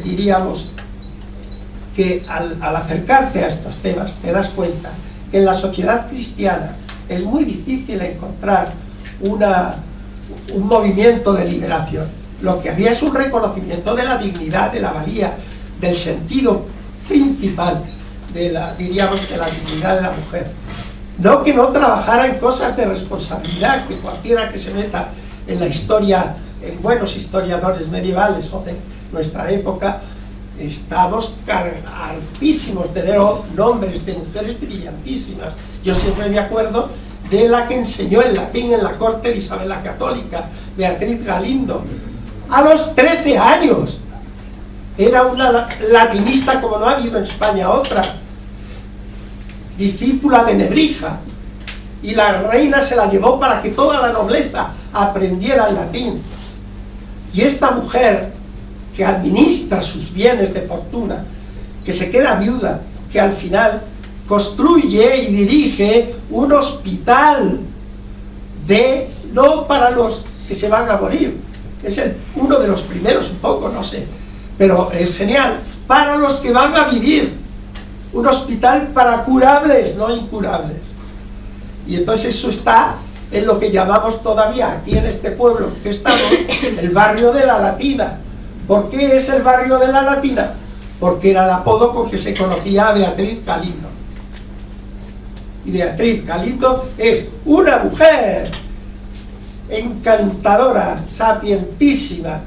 diríamos que al acercarte a estos temas te das cuenta que en la sociedad cristiana es muy difícil encontrar un movimiento de liberación. Lo que había es un reconocimiento de la dignidad, de la valía, del sentido principal diríamos, de la dignidad de la mujer. No que no trabajara en cosas de responsabilidad, que cualquiera que se meta en la historia, en buenos historiadores medievales o de nuestra época, estamos hartísimos de ver nombres de mujeres brillantísimas. Yo siempre me acuerdo de la que enseñó el latín en la corte de Isabel la Católica, Beatriz Galindo, a los 13 años. Era una latinista como no ha habido en España otra, discípula de Nebrija, y la reina se la llevó para que toda la nobleza aprendiera el latín. Y esta mujer que administra sus bienes de fortuna, que se queda viuda, que al final construye y dirige un hospital no para los que se van a morir, es uno de los primeros, un poco, no sé, pero es genial, para los que van a vivir, un hospital para curables, no incurables. Y entonces eso está en lo que llamamos todavía aquí en este pueblo que estamos, el barrio de la Latina. ¿Por qué es el barrio de la Latina? Porque era el apodo con que se conocía a Beatriz Galindo. Y Beatriz Galindo es una mujer encantadora, sapientísima,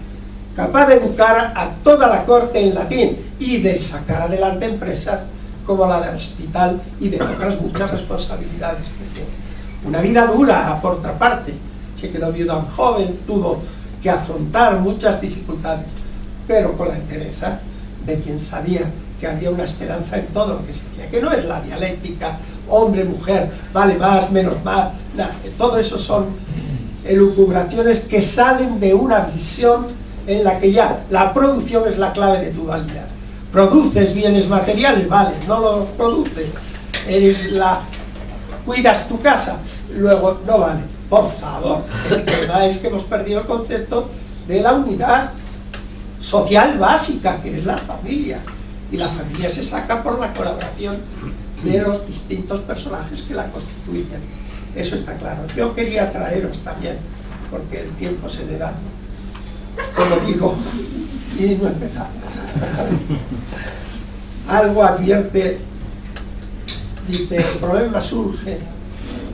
capaz de educar a toda la corte en latín y de sacar adelante empresas como la del hospital y de otras muchas responsabilidades que tiene. Una vida dura, por otra parte. Se quedó viuda joven, tuvo que afrontar muchas dificultades, pero con la entereza de quien sabía que había una esperanza en todo lo que se hacía, que no es la dialéctica, hombre, mujer, vale más, menos más, nada, todo eso son elucubraciones que salen de una visión en la que ya la producción es la clave de tu valía. Produces bienes materiales, vale, no los produces, cuidas tu casa, luego no vale. Por favor, el tema es que hemos perdido el concepto de la unidad social básica, que es la familia, y la familia se saca por la colaboración de los distintos personajes que la constituyen. Eso está claro. Yo quería traeros también, porque el tiempo se me va, como digo, y no empezar. Algo advierte, dice, el problema surge,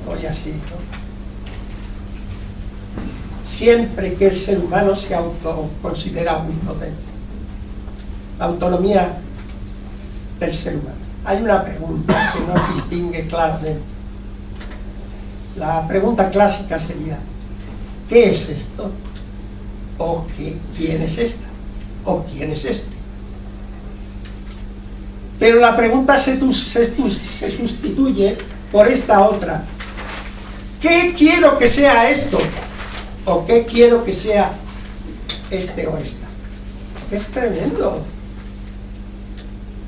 hoy así, ¿no? Siempre que el ser humano se autoconsidera omnipotente. La autonomía del ser humano. Hay una pregunta que nos distingue claramente. La pregunta clásica sería, ¿qué es esto? ¿O quién es esta? ¿O quién es este? Pero la pregunta se sustituye por esta otra. ¿Qué quiero que sea esto? ¿O qué quiero que sea este o esta? Es que es tremendo.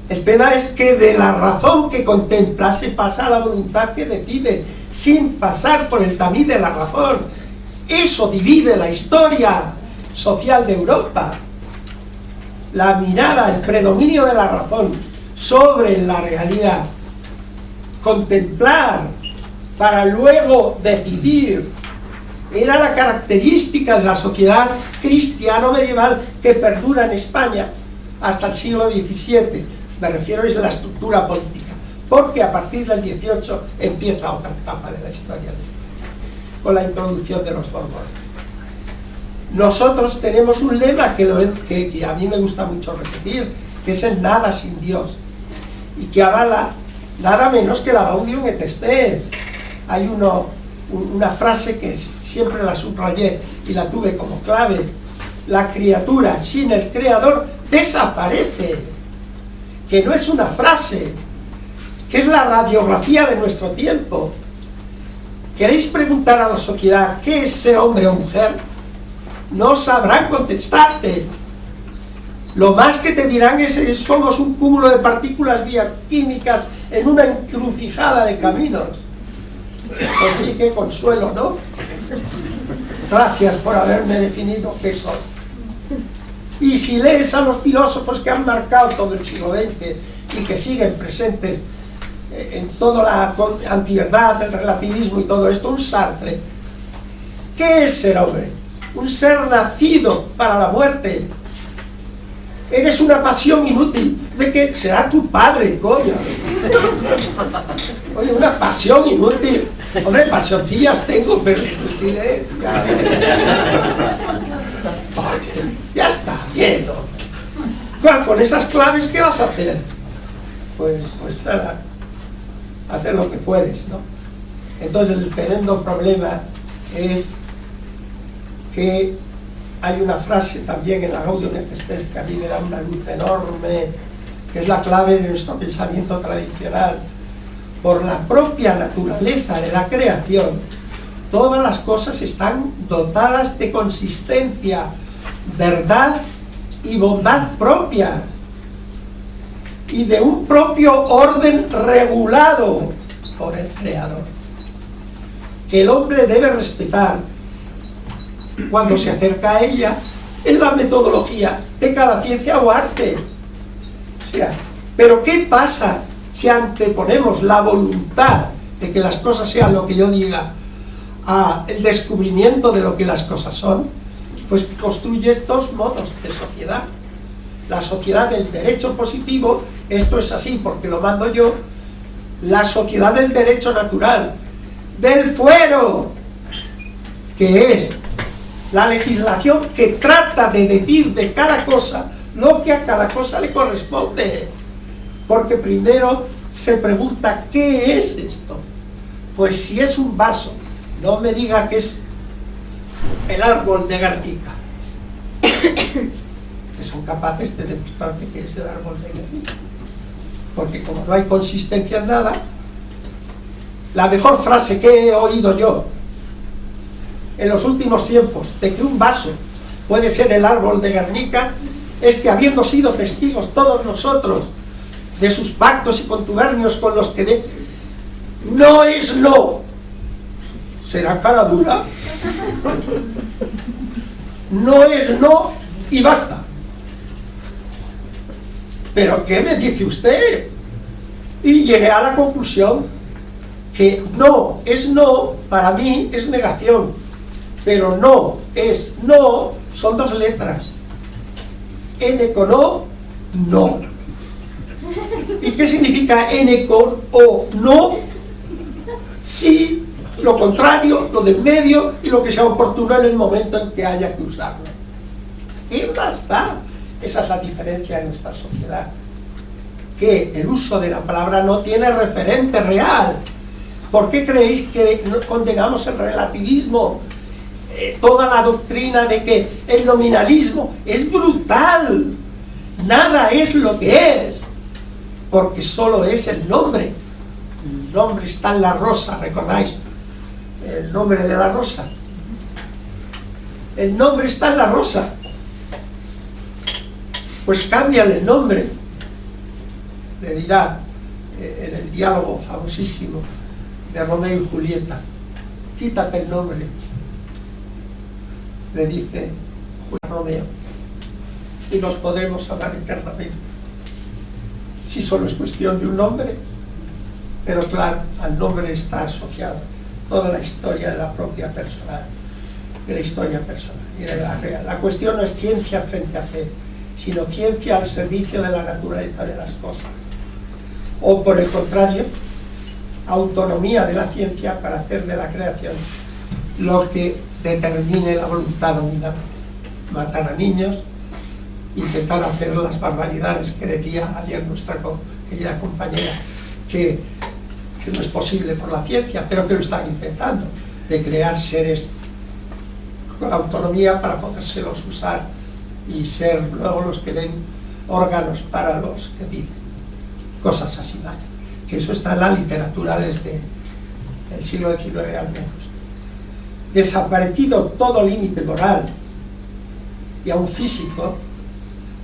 El tema es que de la razón que contempla se pasa a la voluntad que decide, sin pasar por el tamiz de la razón. Eso divide la historia social de Europa. La mirada, el predominio de la razón sobre la realidad. Contemplar para luego decidir. Era la característica de la sociedad cristiano-medieval que perdura en España hasta el siglo XVII. me refiero es la estructura política, porque a partir del 18 empieza otra etapa de la historia de España, con la introducción de los Borbones. Nosotros tenemos un lema que a mí me gusta mucho repetir, que es el nada sin Dios, y que avala nada menos que la Gaudium et Spes. Hay una frase que siempre la subrayé y la tuve como clave: la criatura sin el creador desaparece, que no es una frase, que es la radiografía de nuestro tiempo. ¿Queréis preguntar a la sociedad qué es ser hombre o mujer? No sabrán contestarte. Lo más que te dirán es que somos un cúmulo de partículas bioquímicas en una encrucijada de caminos. Pues sí, qué consuelo, ¿no? Gracias por haberme definido qué soy. Y si lees a los filósofos que han marcado todo el siglo XX y que siguen presentes en toda la antiverdad, el relativismo y todo esto, un Sartre, ¿qué es ser hombre? Un ser nacido para la muerte. Eres una pasión inútil de que será tu padre, coño. Oye, una pasión inútil. Hombre, pasioncillas tengo, pero inútiles ya. Oye, ya está bien, ¿no? Con esas claves, ¿qué vas a hacer? Pues nada, hacer lo que puedes, ¿no? Entonces el tremendo problema es que hay una frase también en la Gaudium et Spes que a mí me da una luz enorme, que es la clave de nuestro pensamiento tradicional. Por la propia naturaleza de la creación, todas las cosas están dotadas de consistencia, verdad y bondad propias, y de un propio orden regulado por el Creador, que el hombre debe respetar cuando se acerca a ella en la metodología de cada ciencia o arte. O sea, pero ¿qué pasa si anteponemos la voluntad de que las cosas sean lo que yo diga a el descubrimiento de lo que las cosas son? Pues construyes dos modos de sociedad. La sociedad del derecho positivo, esto es así porque lo mando yo; la sociedad del derecho natural, del fuero, que es la legislación que trata de decir de cada cosa lo que a cada cosa le corresponde. Porque primero se pregunta, ¿qué es esto? Pues si es un vaso, no me diga que es el árbol de Guernica, que son capaces de demostrarte que es el árbol de Guernica, porque como no hay consistencia en nada. La mejor frase que he oído yo en los últimos tiempos de que un vaso puede ser el árbol de Guernica es que, habiendo sido testigos todos nosotros de sus pactos y contubernios con los que no es no, será cara dura, no es no y basta. ¿Pero qué me dice usted? Y llegué a la conclusión que no es no, para mí es negación, pero no es no, son dos letras. N con O, no. ¿Y qué significa N con O, no? Sí, lo contrario, lo del medio y lo que sea oportuno en el momento en que haya que usarlo. Y basta. Esa es la diferencia en nuestra sociedad, que el uso de la palabra no tiene referente real. ¿Por qué creéis que condenamos el relativismo? Toda la doctrina de que el nominalismo es brutal, nada es lo que es, porque solo es el nombre. El nombre está en la rosa, ¿recordáis? El nombre de la rosa. El nombre está en la rosa. Pues cámbiale el nombre. Le dirá en el diálogo famosísimo de Romeo y Julieta, quítate el nombre. Le dice Romeo, y nos podremos amar eternamente. Si solo es cuestión de un nombre, pero claro, al nombre está asociado toda la historia de la propia personal, de la historia personal y de la real. La cuestión no es ciencia frente a fe, sino ciencia al servicio de la naturaleza de las cosas. O por el contrario, autonomía de la ciencia para hacer de la creación lo que determine la voluntad dominante. Matar a niños, intentar hacer las barbaridades que decía ayer nuestra querida compañera, que no es posible por la ciencia, pero que lo están intentando, de crear seres con autonomía para podérselos usar y ser luego los que den órganos para los que viven. Cosas así, ¿vale? Que eso está en la literatura desde el siglo XIX al menos. Desaparecido todo límite moral y aún físico,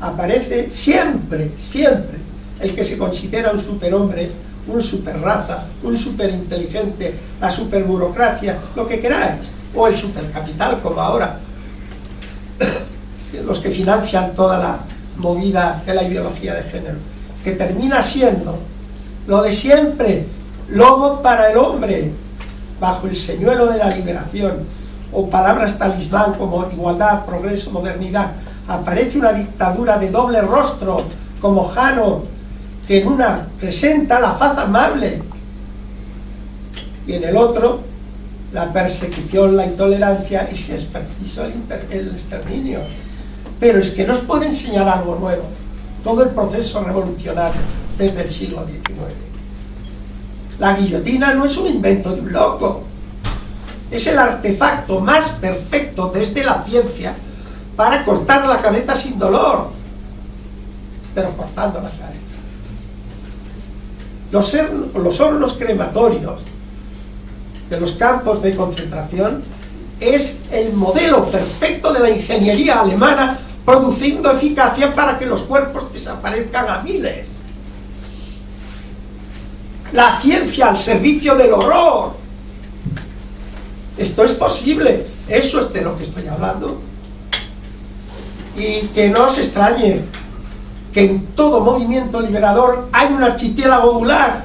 aparece siempre, siempre, el que se considera un superhombre, un superraza, un superinteligente, la superburocracia, lo que queráis, o el supercapital, como ahora, los que financian toda la movida de la ideología de género, que termina siendo lo de siempre, lobo para el hombre, bajo el señuelo de la liberación, o palabras talismán como igualdad, progreso, modernidad. Aparece una dictadura de doble rostro, como Jano, que en una presenta la faz amable, y en el otro la persecución, la intolerancia y, si es preciso, el exterminio. Pero es que nos puede enseñar algo nuevo, todo el proceso revolucionario desde el siglo XIX. La guillotina no es un invento de un loco, es el artefacto más perfecto desde la ciencia para cortar la cabeza sin dolor, pero cortando la cabeza. Los hornos crematorios de los campos de concentración es el modelo perfecto de la ingeniería alemana, produciendo eficacia para que los cuerpos desaparezcan a miles. La ciencia al servicio del horror. Esto es posible, eso es de lo que estoy hablando. Y que no os extrañe que en todo movimiento liberador hay un archipiélago gulag,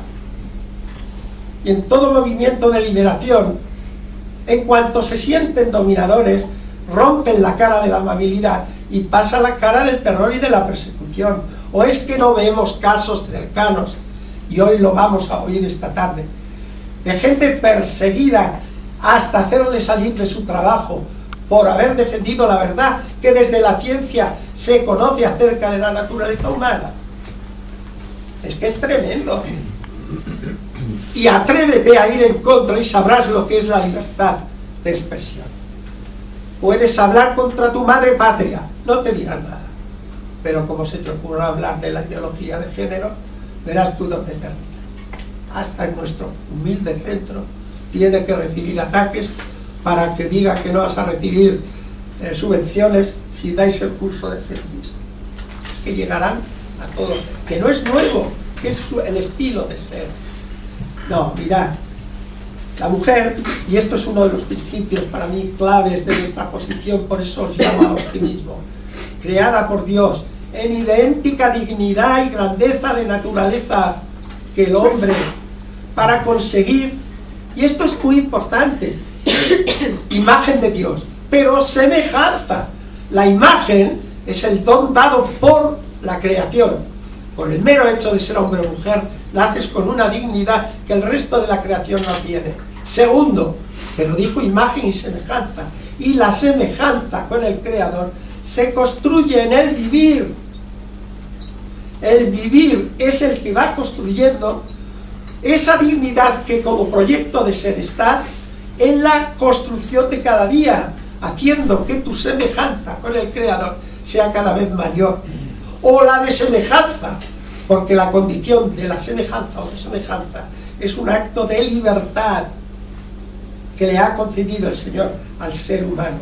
y en todo movimiento de liberación, en cuanto se sienten dominadores, rompen la cara de la amabilidad y pasa la cara del terror y de la persecución. ¿O es que no vemos casos cercanos, y hoy lo vamos a oír esta tarde, de gente perseguida hasta hacerle salir de su trabajo por haber defendido la verdad que desde la ciencia se conoce acerca de la naturaleza humana? Es que es tremendo. Y atrévete a ir en contra y sabrás lo que es la libertad de expresión. Puedes hablar contra tu madre patria, no te dirán nada, pero como se te ocurra hablar de la ideología de género, verás tú dónde terminas. Hasta en nuestro humilde centro tiene que recibir ataques para que diga que no vas a recibir subvenciones si dais el curso de feminismo. Es que llegarán a todo, que no es nuevo, que es el estilo de ser. No, mirad, la mujer, y esto es uno de los principios para mí claves de nuestra posición, por eso os llamo al optimismo, creada por Dios en idéntica dignidad y grandeza de naturaleza que el hombre, para conseguir, y esto es muy importante, imagen de Dios, pero semejanza. La imagen es el don dado por la creación. Por el mero hecho de ser hombre o mujer, naces con una dignidad que el resto de la creación no tiene. Segundo, pero dijo imagen y semejanza, y la semejanza con el Creador se construye en el vivir. El vivir es el que va construyendo esa dignidad que como proyecto de ser está en la construcción de cada día, haciendo que tu semejanza con el Creador sea cada vez mayor. O la de semejanza, porque la condición de la semejanza o de semejanza es un acto de libertad que le ha concedido el Señor al ser humano.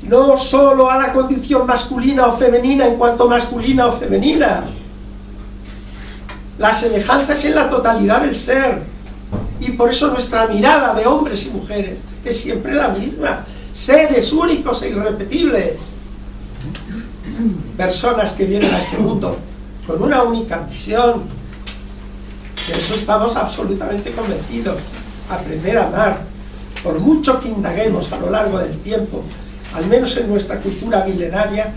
No solo a la condición masculina o femenina en cuanto masculina o femenina. La semejanza es en la totalidad del ser. Y por eso nuestra mirada de hombres y mujeres es siempre la misma. Seres únicos e irrepetibles. Personas que vienen a este mundo con una única misión. De eso estamos absolutamente convencidos. Aprender a amar. Por mucho que indaguemos a lo largo del tiempo, al menos en nuestra cultura milenaria,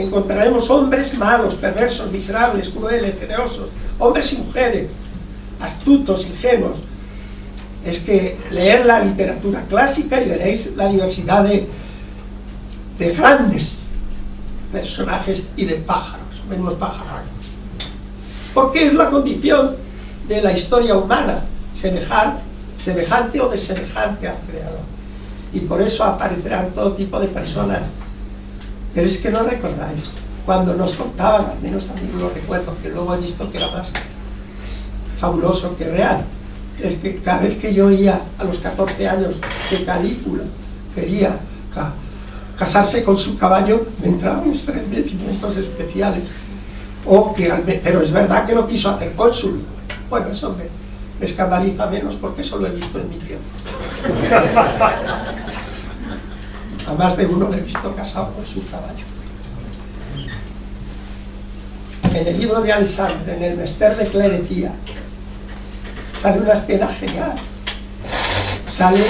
encontraremos hombres malos, perversos, miserables, crueles, generosos, hombres y mujeres, astutos, ingenuos. Es que leer la literatura clásica y veréis la diversidad de grandes personajes y de pájaros, menos pajarracos. Porque es la condición de la historia humana, semejante o desemejante al Creador. Y por eso aparecerán todo tipo de personas. Pero es que no recordáis, cuando nos contaban, al menos a mí lo recuerdo, que luego he visto que era más fabuloso que real, es que cada vez que yo oía a los 14 años que Calígula quería casarse con su caballo, me entraban estremecimientos especiales. Pero es verdad que lo quiso hacer cónsul. Bueno, eso me escandaliza menos porque eso lo he visto en mi tiempo. A más de uno le he visto casado con su caballo. En el libro de Alexandre, en el Mester de Clerecía, sale una escena genial. Salen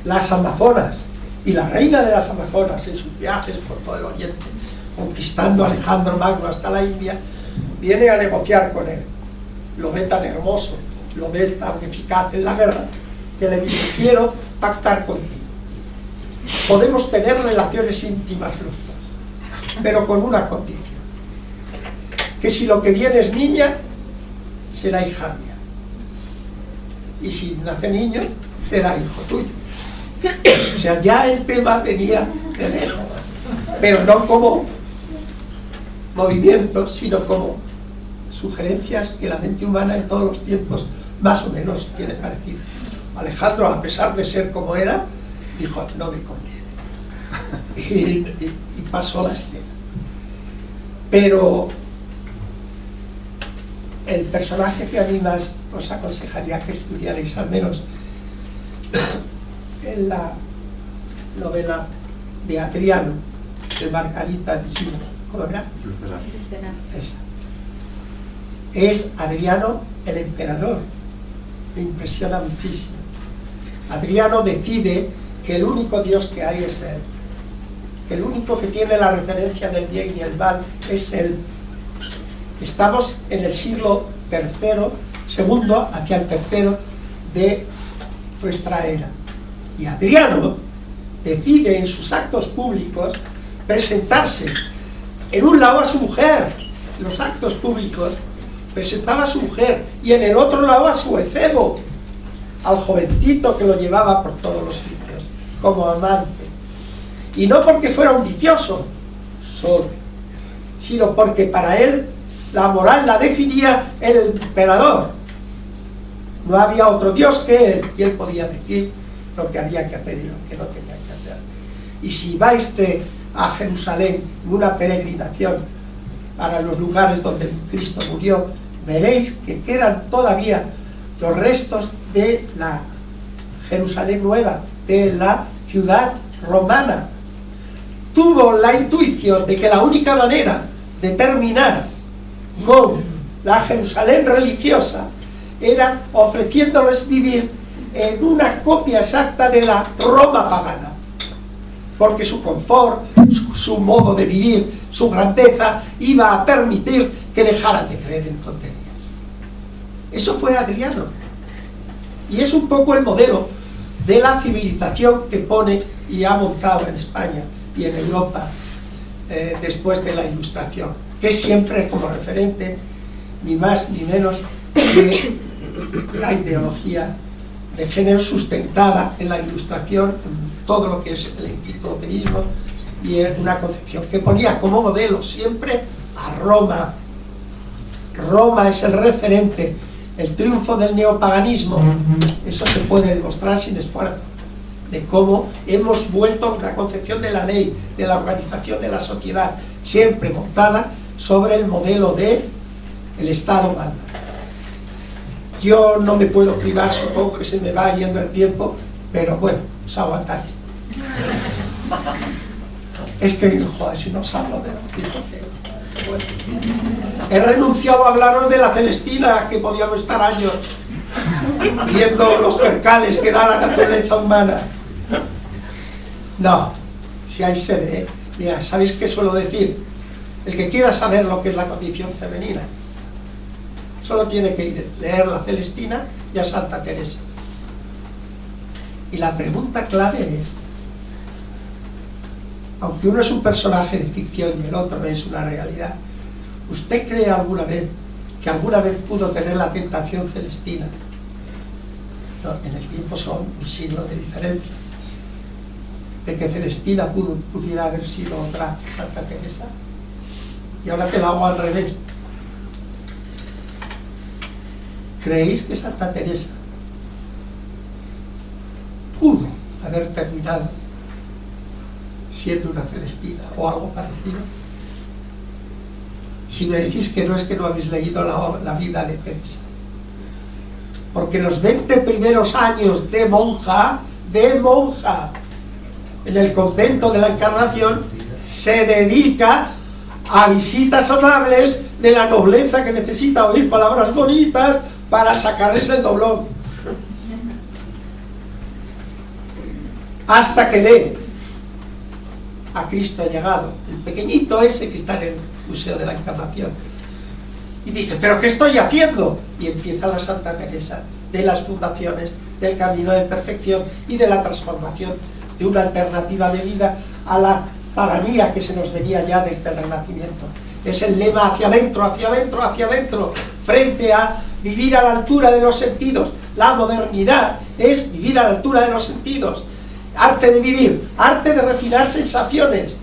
las amazonas y la reina de las amazonas en sus viajes por todo el oriente, conquistando a Alejandro Magno hasta la India, viene a negociar con él. Lo ve tan hermoso, lo ve tan eficaz en la guerra, que le dice: quiero pactar contigo. Podemos tener relaciones íntimas los dos, pero con una condición: que si lo que viene es niña, será hija mía, y si nace niño, será hijo tuyo. O sea, ya el tema venía de lejos, pero no como movimientos, sino como sugerencias que la mente humana en todos los tiempos más o menos tiene parecido. Alejandro, a pesar de ser como era, dijo: no me conviene, y pasó la escena. Pero el personaje que a mí más os aconsejaría que estudiarais, al menos en la novela de Adriano, de Margarita de Chino, ¿cómo era? Esa. Es Adriano el emperador. Me impresiona muchísimo. Adriano decide que el único Dios que hay es él, que el único que tiene la referencia del bien y el mal es él. Estamos en el siglo segundo hacia el tercero de nuestra era. Y Adriano decide en sus actos públicos presentarse en un lado a su mujer, en los actos públicos presentaba a su mujer, y en el otro lado a su efebo, al jovencito que lo llevaba por todos los sitios como amante. Y no porque fuera un vicioso solo, sino porque para él la moral la definía el emperador. No había otro Dios que él, y él podía decir lo que había que hacer y lo que no tenía que hacer. Y si vais a Jerusalén en una peregrinación para los lugares donde Cristo murió, veréis que quedan todavía los restos de la Jerusalén nueva, de la ciudad romana. Tuvo la intuición de que la única manera de terminar con la Jerusalén religiosa era ofreciéndoles vivir en una copia exacta de la Roma pagana, porque su confort, su modo de vivir, su grandeza iba a permitir que dejaran de creer en tonterías. Eso fue Adriano, y es un poco el modelo de la civilización que pone y ha montado en España y en Europa después de la Ilustración, que es siempre como referente ni más ni menos que la ideología de género sustentada en la Ilustración, en todo lo que es el enciclopedismo, y en una concepción que ponía como modelo siempre a Roma. Roma es el referente, el triunfo del neopaganismo. Eso se puede demostrar sin esfuerzo, de cómo hemos vuelto a una concepción de la ley, de la organización de la sociedad, siempre montada sobre el modelo de el Estado manda. Yo no me puedo privar, supongo que se me va yendo el tiempo, pero bueno, os aguantáis. Es que, joder, si no os hablo de los Quijote. Bueno. He renunciado a hablaros de la Celestina, que podíamos estar años viendo los percales que da la naturaleza humana. No, si ahí se ve Mira, ¿sabéis qué suelo decir? El que quiera saber lo que es la condición femenina, solo tiene que ir a leer la Celestina y a Santa Teresa. Y la pregunta clave es, aunque uno es un personaje de ficción y el otro es una realidad, ¿usted cree alguna vez que alguna vez pudo tener la tentación celestina? No, en el tiempo son un siglo de diferencia. De que Celestina pudiera haber sido otra Santa Teresa. Y ahora te lo hago al revés. ¿Creéis que Santa Teresa pudo haber terminado siendo una Celestina o algo parecido? Si me decís que no, es que no habéis leído la vida de Teresa. Porque los 20 primeros años de monja, en el convento de la Encarnación, se dedica a visitas amables de la nobleza que necesita oír palabras bonitas para sacarles el doblón. Hasta que ve a Cristo llegado, el pequeñito ese que está en el Museo de la Encarnación, y dice, ¿pero qué estoy haciendo? Y empieza la Santa Teresa de las fundaciones, del camino de perfección y de la transformación de una alternativa de vida a la paganía que se nos venía ya desde el Renacimiento. Es el lema hacia adentro, hacia adentro, hacia adentro, frente a vivir a la altura de los sentidos. La modernidad es vivir a la altura de los sentidos. Arte de vivir, arte de refinar sensaciones.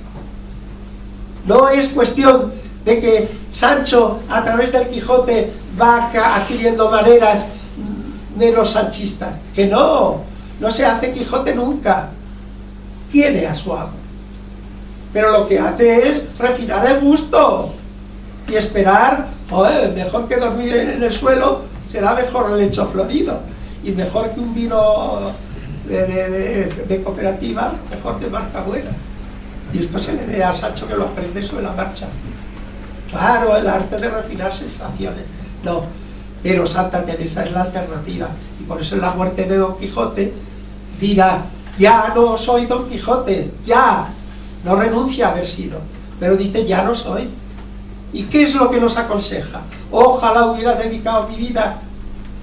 No es cuestión de que Sancho a través del Quijote va adquiriendo maneras menos sanchistas. Que no se hace Quijote nunca. Quiere a su amo. Pero lo que hace es refinar el gusto y esperar, mejor que dormir en el suelo, será mejor el lecho florido, y mejor que un vino de cooperativa, mejor de marca buena. Y esto se le ve a Sancho que lo aprende sobre la marcha. Claro, el arte de refinar sensaciones. No, pero Santa Teresa es la alternativa, y por eso en la muerte de Don Quijote dirá, ya no soy Don Quijote, ya, no renuncia a haber sido, pero dice, ya no soy. ¿Y qué es lo que nos aconseja? Ojalá hubiera dedicado mi vida,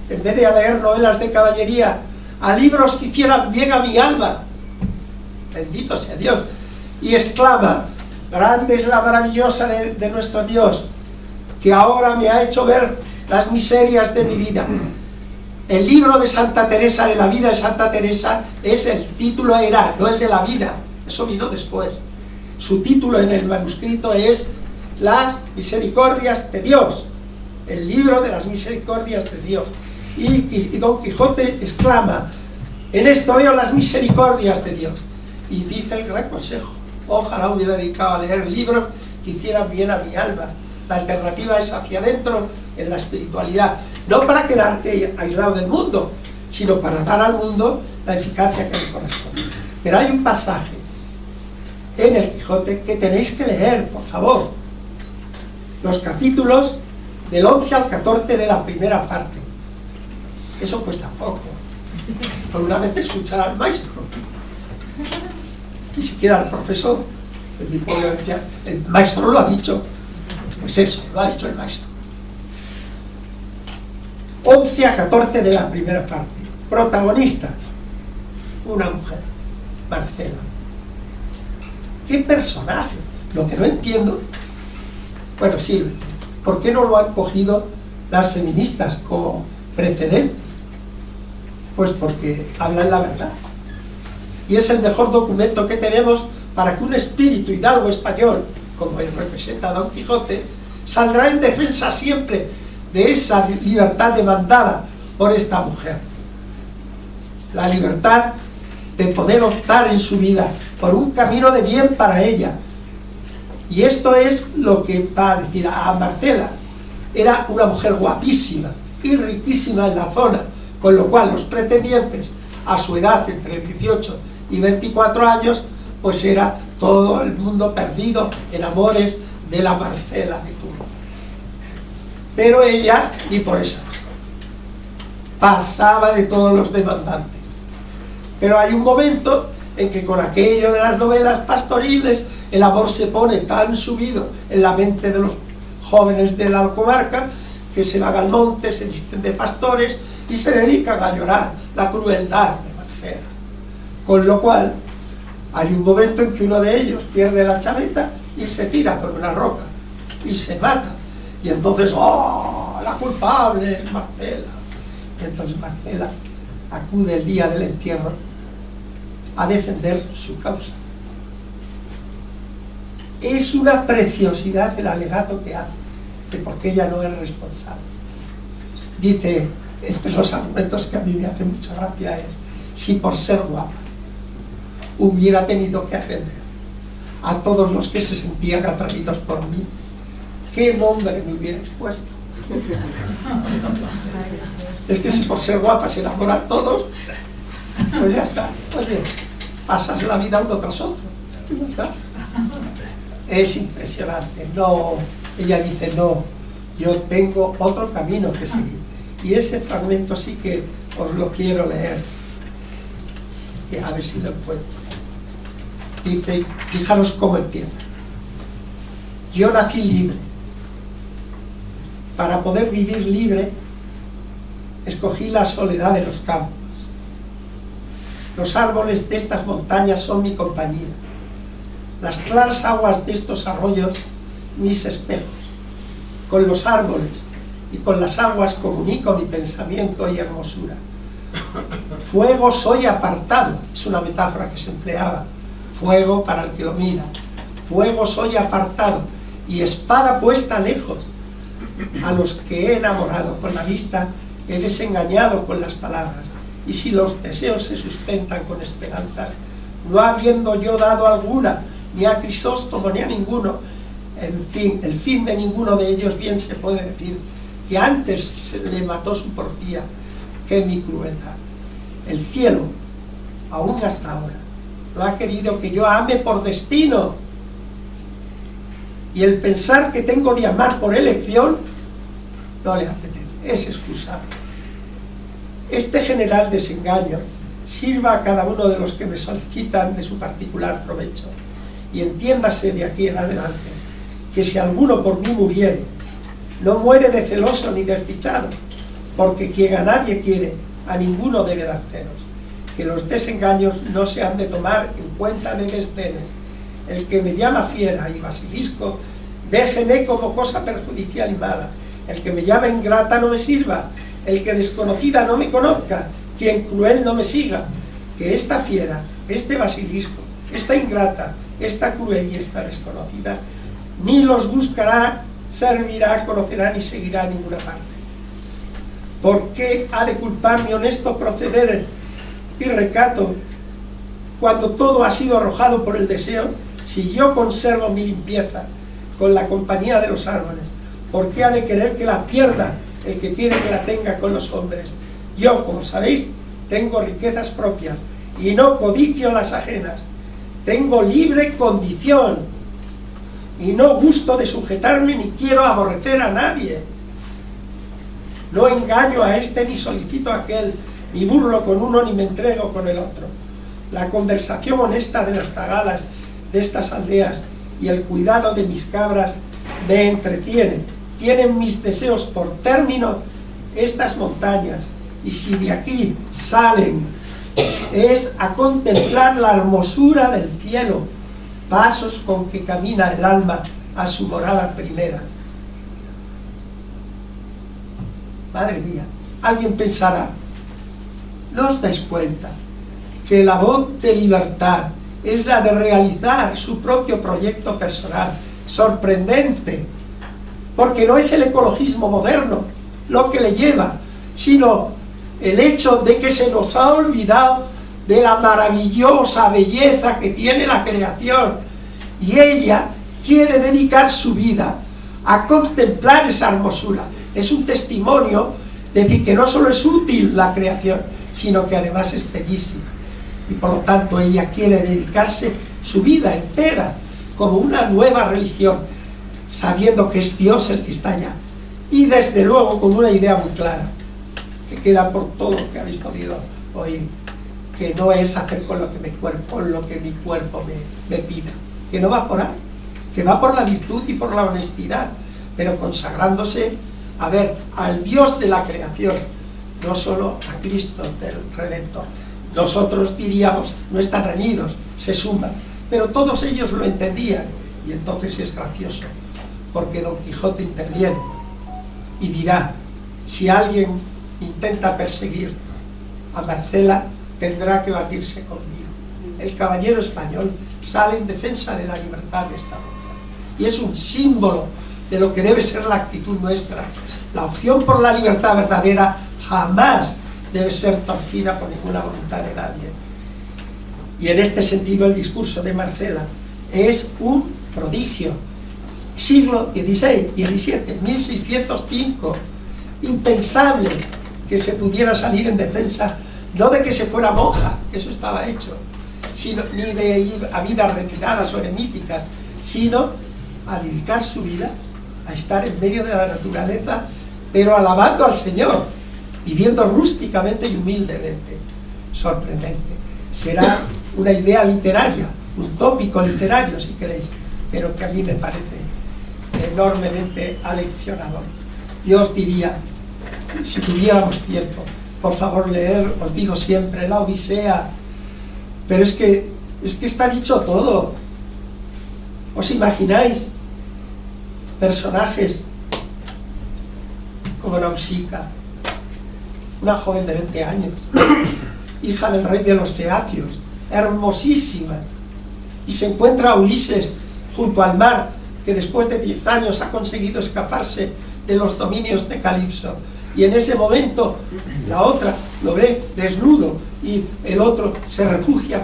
en vez de a leer novelas de caballería, a libros que hicieran bien a mi alma. Bendito sea Dios. Y exclama, grande es la maravillosa de nuestro Dios, que ahora me ha hecho ver las miserias de mi vida. El libro de Santa Teresa, de la vida de Santa Teresa, el título era, no el de la vida, eso vino después. Su título en el manuscrito es Las misericordias de Dios, el libro de las misericordias de Dios. Y Don Quijote exclama, en esto veo las misericordias de Dios. Y dice el gran consejo, ojalá hubiera dedicado a leer libros que hicieran bien a mi alma. La alternativa es hacia adentro en la espiritualidad, no para quedarte aislado del mundo, sino para dar al mundo la eficacia que le corresponde. Pero hay un pasaje en el Quijote que tenéis que leer, por favor, los capítulos del 11 al 14 de la primera parte. Eso cuesta poco, por una vez escuchar al maestro, ni siquiera al profesor. En mi pueblo decía, el maestro lo ha dicho. Pues eso, lo ha dicho el maestro. 11 a 14 de la primera parte. Protagonista, una mujer, Marcela. ¿Qué personaje? Lo que no entiendo, bueno, sí, ¿por qué no lo han cogido las feministas como precedente? Pues porque hablan la verdad. Y es el mejor documento que tenemos para que un espíritu hidalgo español, como el representa Don Quijote, saldrá en defensa siempre de esa libertad demandada por esta mujer. La libertad de poder optar en su vida por un camino de bien para ella. Y esto es lo que va a decir a Marcela. Era una mujer guapísima y riquísima en la zona, con lo cual los pretendientes a su edad, entre 18 y 24 años, pues era todo el mundo perdido en amores de la Marcela de turno. Pero ella ni por esa pasaba de todos los demandantes. Pero hay un momento en que con aquello de las novelas pastoriles el amor se pone tan subido en la mente de los jóvenes de la comarca que se van al monte, se visten de pastores y se dedican a llorar la crueldad de Marcela. Con lo cual, hay un momento en que uno de ellos pierde la chaveta y se tira por una roca y se mata. Y entonces, ¡oh! La culpable es Marcela. Y entonces Marcela acude el día del entierro a defender su causa. Es una preciosidad el alegato que hace, de por qué ella no es responsable. Dice, entre los argumentos que a mí me hacen mucha gracia es, si por ser guapa hubiera tenido que atender a todos los que se sentían atraídos por mí, ¿qué nombre me hubiera expuesto? Es que si por ser guapa se enamora a todos, pues ya está. Oye, pasas la vida uno tras otro. ¿Ya está? Es impresionante. No, ella dice, no, yo tengo otro camino que seguir. Y ese fragmento sí que os lo quiero leer. Y a ver si lo encuentro. Dice, fijaros cómo empieza. Yo nací libre. Para poder vivir libre, escogí la soledad de los campos. Los árboles de estas montañas son mi compañía. Las claras aguas de estos arroyos, mis espejos. Con los árboles y con las aguas comunico mi pensamiento y hermosura. Fuego soy apartado, es una metáfora que se empleaba. Fuego para el que lo mira. Fuego soy apartado y espada puesta lejos. A los que he enamorado con la vista, he desengañado con las palabras. Y si los deseos se sustentan con esperanzas, no habiendo yo dado alguna, ni a Crisóstomo ni a ninguno, en fin, el fin de ninguno de ellos bien se puede decir que antes se le mató su porfía que mi crueldad. El cielo, aún hasta ahora, no ha querido que yo ame por destino, y el pensar que tengo de amar por elección no le apetece, es excusable. Este general desengaño sirva a cada uno de los que me solicitan de su particular provecho, y entiéndase de aquí en adelante que si alguno por mí muriere, no muere de celoso ni desdichado, porque quien a nadie quiere, a ninguno debe dar celos. Que los desengaños no se han de tomar en cuenta de desdenes. El que me llama fiera y basilisco, déjeme como cosa perjudicial y mala. El que me llama ingrata no me sirva, el que desconocida no me conozca, quien cruel no me siga. Que esta fiera, este basilisco, esta ingrata, esta cruel y esta desconocida, ni los buscará, servirá, conocerá ni seguirá a ninguna parte. ¿Por qué ha de culpar mi honesto proceder y recato cuando todo ha sido arrojado por el deseo? Si yo conservo mi limpieza con la compañía de los árboles, ¿por qué ha de querer que la pierda el que quiere que la tenga con los hombres? Yo, como sabéis, tengo riquezas propias y no codicio las ajenas. Tengo libre condición y no gusto de sujetarme ni quiero aborrecer a nadie. No engaño a este ni solicito a aquel, ni burlo con uno ni me entrego con el otro. La conversación honesta de las zagalas de estas aldeas y el cuidado de mis cabras me entretienen. Tienen mis deseos por término estas montañas, y si de aquí salen es a contemplar la hermosura del cielo, pasos con que camina el alma a su morada primera. Madre mía, alguien pensará, ¿no os dais cuenta que la voz de libertad es la de realizar su propio proyecto personal? Sorprendente, porque no es el ecologismo moderno lo que le lleva, sino el hecho de que se nos ha olvidado de la maravillosa belleza que tiene la creación, y ella quiere dedicar su vida a contemplar esa hermosura. Es un testimonio de decir que no solo es útil la creación, sino que además es bellísima, y por lo tanto ella quiere dedicarse su vida entera como una nueva religión, sabiendo que es Dios el que está allá, y desde luego con una idea muy clara, que queda por todo lo que habéis podido oír, que no es hacer con lo que mi cuerpo me pida, que no va por ahí, que va por la virtud y por la honestidad, pero consagrándose a ver al Dios de la creación, no solo a Cristo del Redentor. Nosotros diríamos, no están reñidos, se suman, pero todos ellos lo entendían, y entonces es gracioso, porque Don Quijote interviene y dirá, si alguien intenta perseguir a Marcela, tendrá que batirse conmigo. El caballero español sale en defensa de la libertad de esta mujer, y es un símbolo de lo que debe ser la actitud nuestra. La opción por la libertad verdadera jamás debe ser torcida por ninguna voluntad de nadie. Y en este sentido el discurso de Marcela es un prodigio. Siglo XVI y XVII, 1605, impensable que se pudiera salir en defensa, no de que se fuera monja, que eso estaba hecho, sino, ni de ir a vidas retiradas o eremíticas, sino a dedicar su vida a estar en medio de la naturaleza, pero alabando al Señor, viviendo rústicamente y humildemente. Sorprendente. Será una idea literaria, un tópico literario si queréis, pero que a mí me parece enormemente aleccionador. Yo os diría, si tuviéramos tiempo, por favor leer, os digo siempre, la Odisea, pero es que está dicho todo. ¿Os imagináis personajes como Nausica, una joven de 20 años, hija del rey de los Feacios, hermosísima, y se encuentra a Ulises junto al mar, que después de 10 años ha conseguido escaparse de los dominios de Calipso, y en ese momento la otra lo ve desnudo y el otro se refugia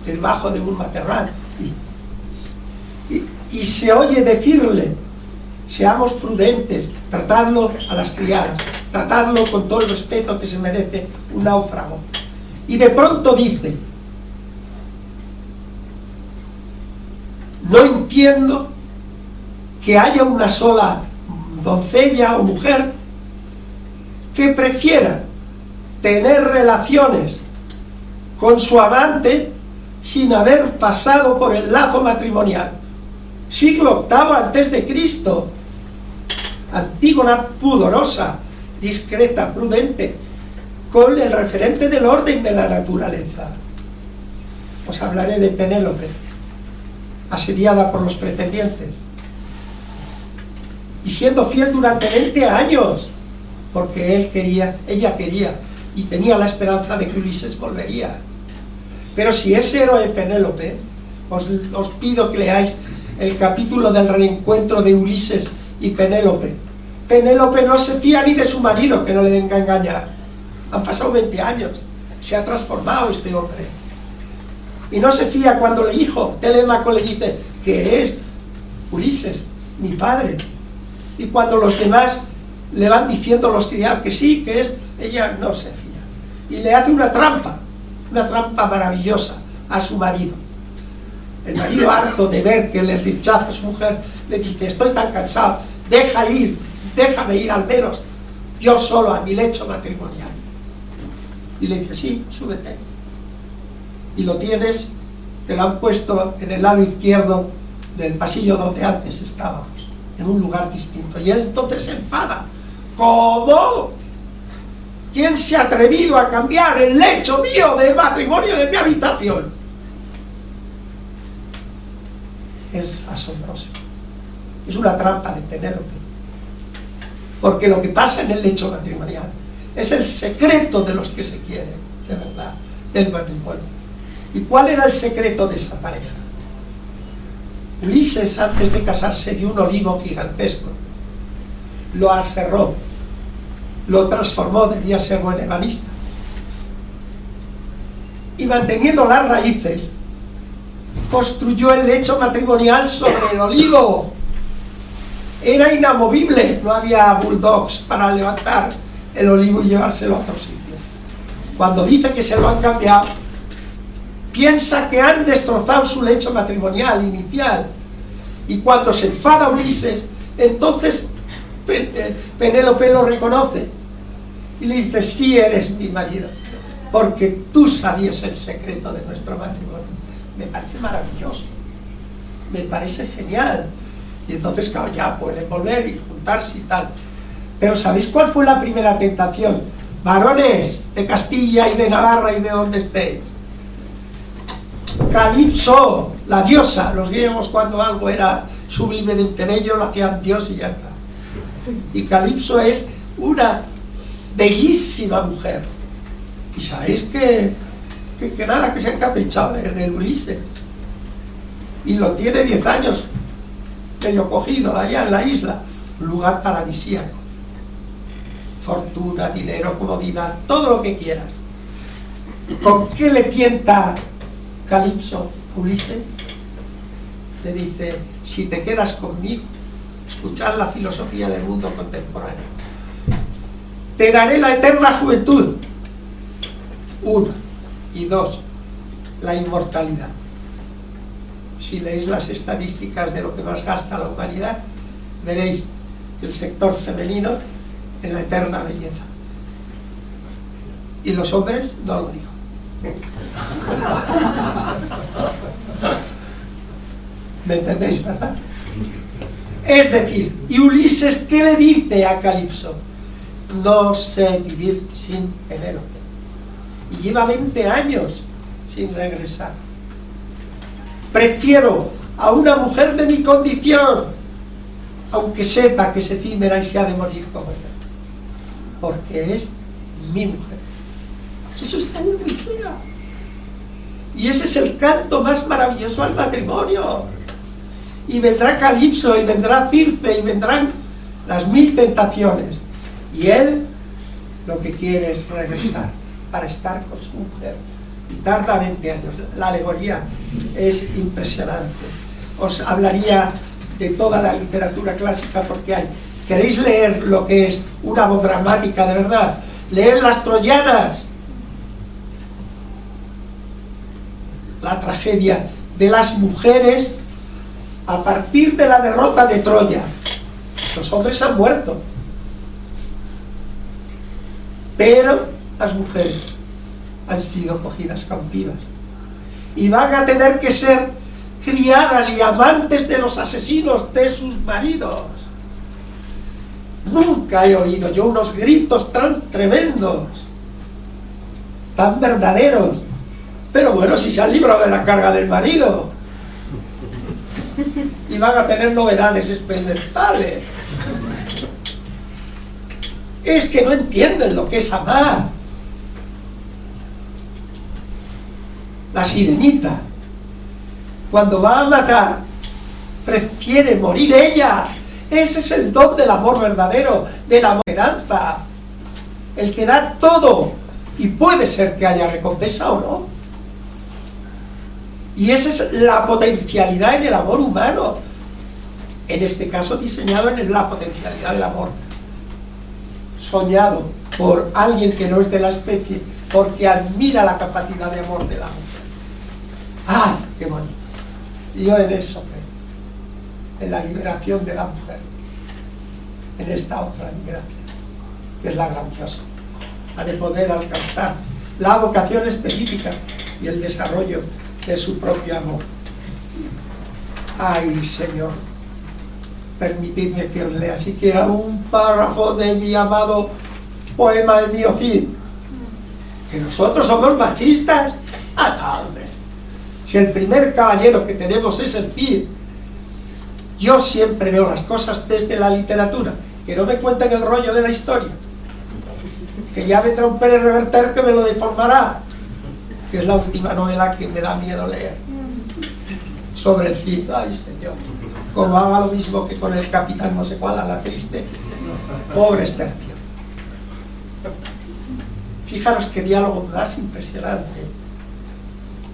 debajo de un matorral y se oye decirle: seamos prudentes, tratadlo a las criadas, tratadlo con todo el respeto que se merece un náufrago. Y de pronto dice: no entiendo que haya una sola doncella o mujer que prefiera tener relaciones con su amante sin haber pasado por el lazo matrimonial. Siglo VIII antes de Cristo. Antígona, pudorosa, discreta, prudente, con el referente del orden de la naturaleza. Os hablaré de Penélope, asediada por los pretendientes, y siendo fiel durante 20 años, porque ella quería, y tenía la esperanza de que Ulises volvería. Pero si es héroe Penélope, os pido que leáis el capítulo del reencuentro de Ulises y Penélope. Penélope no se fía ni de su marido, que no le venga a engañar. Han pasado 20 años, se ha transformado este hombre. Y no se fía cuando el hijo Telémaco le dice que es Ulises, mi padre. Y cuando los demás le van diciendo los criados que sí, que es, ella no se fía. Y le hace una trampa maravillosa a su marido. El marido, harto de ver que le rechaza a su mujer, le dice: estoy tan cansado, déjame ir al menos yo solo a mi lecho matrimonial. Y le dice: sí, súbete. Y lo tienes, te lo han puesto en el lado izquierdo del pasillo donde antes estábamos, en un lugar distinto. Y él entonces se enfada. ¿Cómo? ¿Quién se ha atrevido a cambiar el lecho mío de matrimonio de mi habitación? Es asombroso. Es una trampa de Penélope. Porque lo que pasa en el lecho matrimonial es el secreto de los que se quieren, de verdad, del matrimonio. ¿Y cuál era el secreto de esa pareja? Ulises, antes de casarse, vio un olivo gigantesco, lo aserró, lo transformó, debía ser buen ebanista, y manteniendo las raíces, construyó el lecho matrimonial sobre el olivo. Era inamovible, no había bulldogs para levantar el olivo y llevárselo a otro sitio. Cuando dice que se lo han cambiado, piensa que han destrozado su lecho matrimonial inicial, y cuando se enfada Ulises, entonces Penélope lo reconoce y le dice: sí, eres mi marido, porque tú sabías el secreto de nuestro matrimonio. Me parece maravilloso. me parece genial. Y entonces, claro, ya pueden volver y juntarse y tal. Pero ¿sabéis cuál fue la primera tentación? Varones de Castilla y de Navarra y de donde estéis. Calipso, la diosa. Los griegos, cuando algo era sublimemente bello, lo hacían dios y ya está. Y Calipso es una bellísima mujer. Y sabéis que nada, que se ha encaprichado de Ulises. Y lo tiene 10 años medio cogido allá en la isla, un lugar paradisíaco. Fortuna, dinero, comodidad, todo lo que quieras. ¿Con qué le tienta Calipso a Ulises? Le dice, si te quedas conmigo, escuchad la filosofía del mundo contemporáneo, te daré la eterna juventud. 1. Y 2, la inmortalidad. Si leéis las estadísticas de lo que más gasta la humanidad, veréis que el sector femenino en la eterna belleza. Y los hombres no lo digo. ¿Me entendéis, verdad? Es decir, ¿y Ulises qué le dice a Calipso? No sé vivir sin Penélope. Y lleva 20 años sin regresar. Prefiero a una mujer de mi condición, aunque sepa que es efímera y se ha de morir como ella, porque es mi mujer. Eso está en la Odisea. Y ese es el canto más maravilloso al matrimonio. Y vendrá Calipso, y vendrá Circe, y vendrán las 1000 tentaciones. Y él lo que quiere es regresar para estar con su mujer. Y tarda 20 años. La alegoría es impresionante. Os hablaría de toda la literatura clásica porque hay. ¿Queréis leer lo que es una voz dramática de verdad? Leer las troyanas. La tragedia de las mujeres a partir de la derrota de Troya. Los hombres han muerto, pero las mujeres han sido cogidas cautivas y van a tener que ser criadas y amantes de los asesinos de sus maridos. Nunca he oído yo unos gritos tan tremendos, tan verdaderos. Pero bueno, si se han librado de la carga del marido y van a tener novedades experimentales. Es que no entienden lo que es amar. La sirenita, cuando va a matar, prefiere morir ella. Ese es el don del amor verdadero, de la esperanza, el que da todo, y puede ser que haya recompensa o no. Y esa es la potencialidad en el amor humano, en este caso diseñado en la potencialidad del amor, soñado por alguien que no es de la especie, porque admira la capacidad de amor de la mujer. ¡Ah, qué bonito! Yo en eso creo, en la liberación de la mujer, en esta otra liberación, que es la grandiosa, la de poder alcanzar la vocación específica y el desarrollo de su propio amor. Ay, Señor, permitidme que os lea siquiera un párrafo de mi amado poema de Mío Cid. Que nosotros somos machistas. ¡Ah, hombre! Si el primer caballero que tenemos es el Cid. Yo siempre veo las cosas desde la literatura, que no me cuenten el rollo de la historia, que ya vendrá un Pérez Reverter que me lo deformará, que es la última novela que me da miedo leer sobre el Cid. Ay, Señor, como haga lo mismo que con el capitán no sé cuál, a la triste, pobre Estercio. Fijaros qué diálogo más impresionante.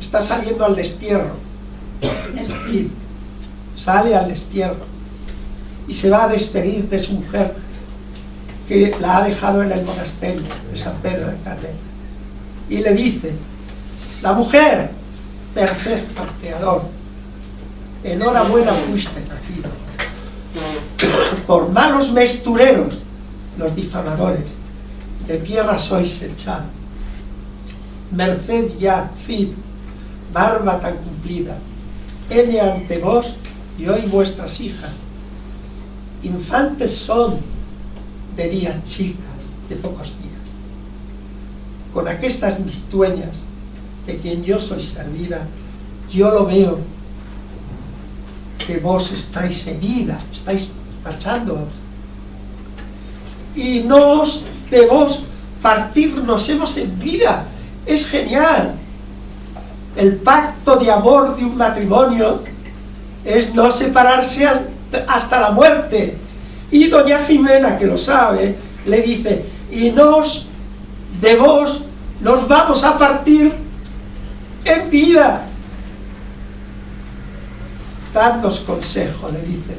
Está saliendo al destierro, el Cid sale al destierro y se va a despedir de su mujer, que la ha dejado en el monasterio de San Pedro de Carmena, y le dice: la mujer, perfecto creador, enhorabuena fuiste nacido. Por malos mestureros, los difamadores, de tierra sois echado. Merced ya, Cid, barba tan cumplida, heme ante vos y hoy vuestras hijas. Infantes son de días chicas, de pocos días. Con aquestas mis dueñas, de quien yo soy servida, yo lo veo, que vos estáis seguida, estáis marchándoos. Y nos de vos partirnos hemos en vida. Es genial. El pacto de amor de un matrimonio es no separarse hasta la muerte. Y doña Jimena, que lo sabe, le dice, y nos de vos nos vamos a partir en vida. Dadnos consejo, le dice.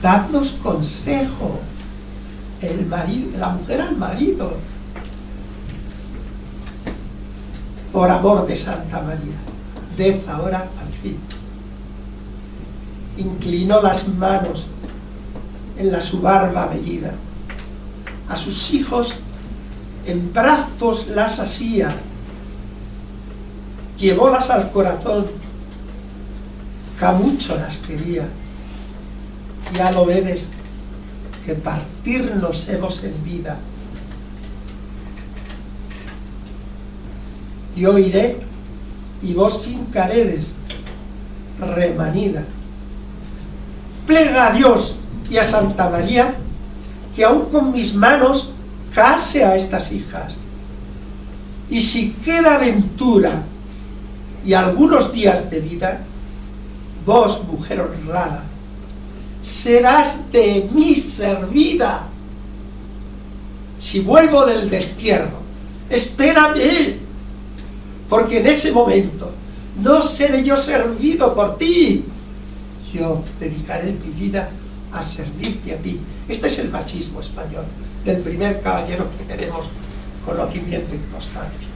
Dadnos consejo. El marido, la mujer al marido. Por amor de Santa María, ved ahora al fin. Inclinó las manos en su barba bellida. A sus hijos en brazos las asía. Llevólas al corazón, que mucho las quería. Ya lo vedes, que partirnos hemos en vida. Yo iré y vos fincaredes remanida. Plega a Dios y a Santa María que aún con mis manos case a estas hijas. Y si queda ventura y algunos días de vida, vos, mujer honrada, serás de mí servida. Si vuelvo del destierro, espérame, porque en ese momento no seré yo servido por ti. Yo dedicaré mi vida a servirte a ti. Este es el machismo español, del primer caballero que tenemos conocimiento y constancia.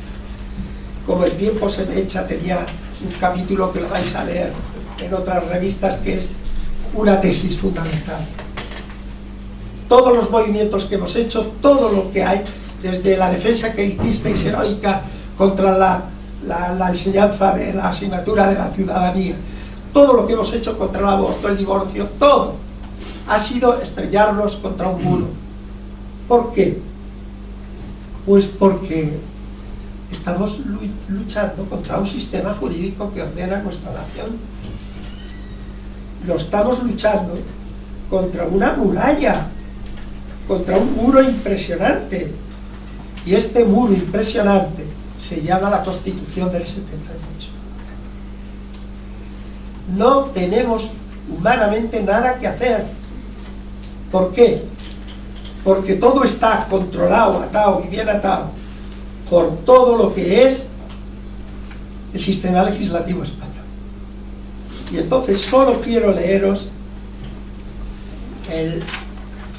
Como el tiempo se me echa, tenía un capítulo que lo vais a leer en otras revistas, que es una tesis fundamental. Todos los movimientos que hemos hecho, todo lo que hay, desde la defensa que hicisteis heroica contra la enseñanza de la asignatura de la ciudadanía, todo lo que hemos hecho contra el aborto, el divorcio, todo ha sido estrellarnos contra un muro. ¿Por qué? Pues porque estamos luchando contra un sistema jurídico que ordena nuestra nación. Lo estamos luchando contra una muralla, contra un muro impresionante. Y este muro impresionante se llama la Constitución del 78. No tenemos humanamente nada que hacer. ¿Por qué? Porque todo está controlado, atado y bien atado por todo lo que es el sistema legislativo español. Y entonces solo quiero leeros el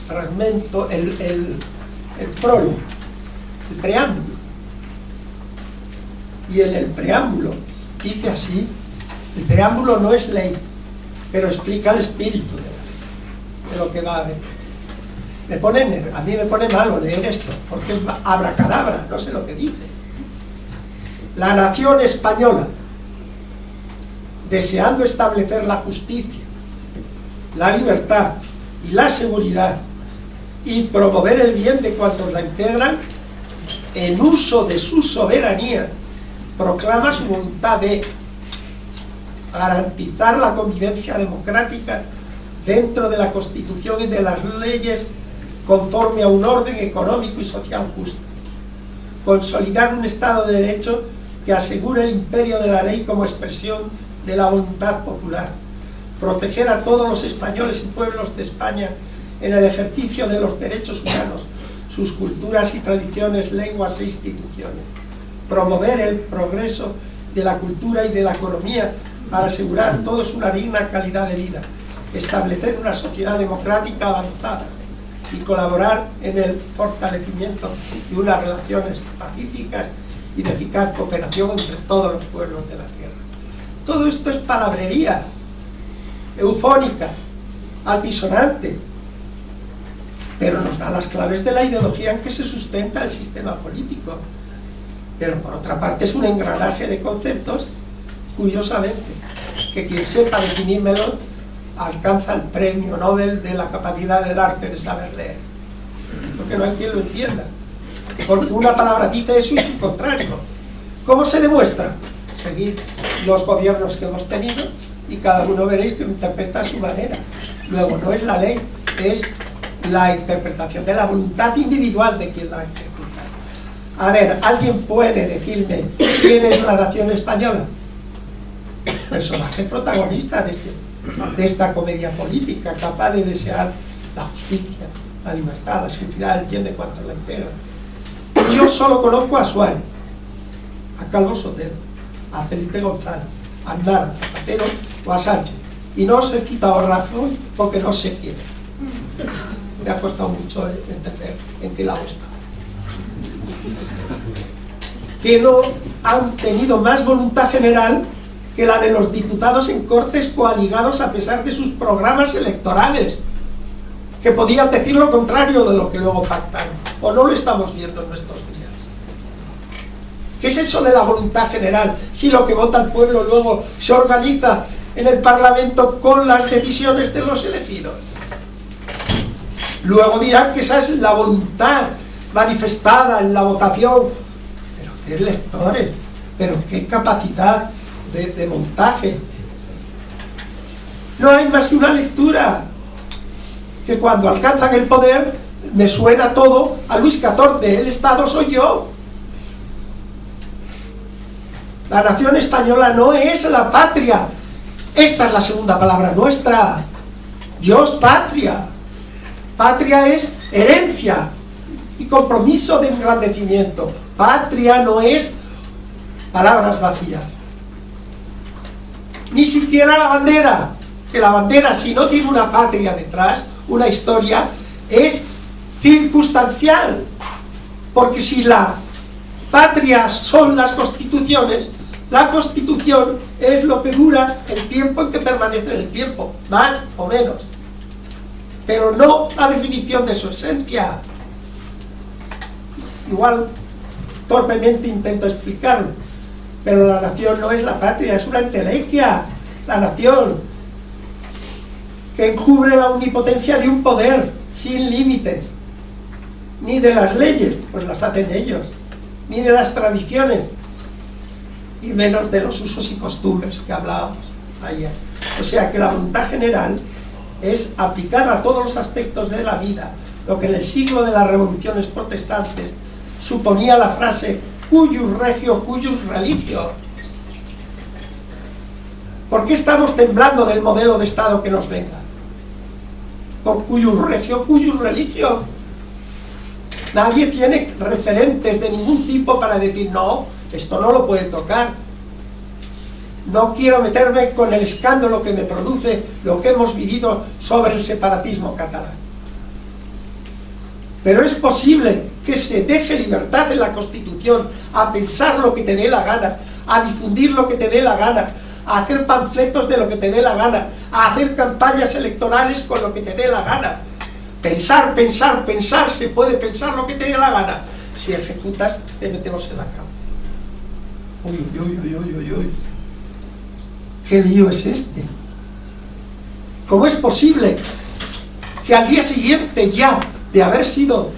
fragmento, el prólogo, el preámbulo. Y en el preámbulo dice así. El preámbulo no es ley, pero explica el espíritu de lo que va a haber. A mí me pone malo leer esto, porque es abracadabra, no sé lo que dice. La nación española, deseando establecer la justicia, la libertad y la seguridad, y promover el bien de cuantos la integran, en uso de su soberanía, proclama su voluntad de garantizar la convivencia democrática dentro de la Constitución y de las leyes conforme a un orden económico y social justo, consolidar un Estado de Derecho que asegure el imperio de la ley como expresión de la voluntad popular, proteger a todos los españoles y pueblos de España en el ejercicio de los derechos humanos, sus culturas y tradiciones, lenguas e instituciones, promover el progreso de la cultura y de la economía para asegurar a todos una digna calidad de vida, establecer una sociedad democrática avanzada y colaborar en el fortalecimiento de unas relaciones pacíficas y de eficaz cooperación entre todos los pueblos de la tierra. Todo esto es palabrería eufónica, altisonante, pero nos da las claves de la ideología en que se sustenta el sistema político. Pero por otra parte es un engranaje de conceptos, curiosamente, que quien sepa definírmelo alcanza el premio Nobel de la capacidad del arte de saber leer, porque no hay quien lo entienda, porque una palabra dice eso y su contrario. ¿Cómo se demuestra? Seguid los gobiernos que hemos tenido y cada uno veréis que lo interpreta a su manera. Luego no es la ley, es la interpretación de la voluntad individual de quien la ejecuta. A ver, ¿alguien puede decirme quién es la nación española? Personaje protagonista de esta comedia política, capaz de desear la justicia, la libertad, la seguridad, el bien de cuantos la integran. Yo solo conozco a Suárez, a Calvo Sotelo, a Felipe González, a Aznar, a Zapatero o a Sánchez. Y no os he quitado Rajoy porque no sé quién. Me ha costado mucho entender en qué lado está. Que no han tenido más voluntad general que la de los diputados en Cortes coaligados a pesar de sus programas electorales, que podían decir lo contrario de lo que luego pactaron, o no lo estamos viendo en nuestros días. ¿Qué es eso de la voluntad general? Si lo que vota el pueblo luego se organiza en el Parlamento con las decisiones de los elegidos. Luego dirán que esa es la voluntad manifestada en la votación, pero qué lectores, pero qué capacidad de montaje. No hay más que una lectura, que cuando alcanzan el poder me suena todo a Luis XIV, el Estado soy yo. La nación española no es la patria. Esta es la segunda palabra nuestra. Dios, patria. Patria es herencia y compromiso de engrandecimiento. Patria no es palabras vacías. Ni siquiera la bandera, que la bandera, si no tiene una patria detrás, una historia, es circunstancial, porque si la patria son las constituciones, la constitución es lo que dura el tiempo en que permanece en el tiempo, más o menos, pero no la definición de su esencia. Igual torpemente intento explicarlo, pero la nación no es la patria, es una entelequia. La nación que encubre la omnipotencia de un poder sin límites, ni de las leyes, pues las hacen ellos, ni de las tradiciones, y menos de los usos y costumbres que hablábamos ayer. O sea que la voluntad general es aplicar a todos los aspectos de la vida lo que en el siglo de las revoluciones protestantes suponía la frase cuius regio, cuius religio. ¿Por qué estamos temblando del modelo de Estado que nos venga? Por cuius regio, cuius religio. Nadie tiene referentes de ningún tipo para decir, no, esto no lo puede tocar. No quiero meterme con el escándalo que me produce lo que hemos vivido sobre el separatismo catalán. Pero es posible que se deje libertad en la Constitución a pensar lo que te dé la gana, a difundir lo que te dé la gana, a hacer panfletos de lo que te dé la gana, a hacer campañas electorales con lo que te dé la gana. Pensar, pensar, pensar, se puede pensar lo que te dé la gana. Si ejecutas, te metemos en la cárcel. Uy, uy, uy, uy, uy, uy. ¿Qué lío es este? ¿Cómo es posible que al día siguiente ya de haber sido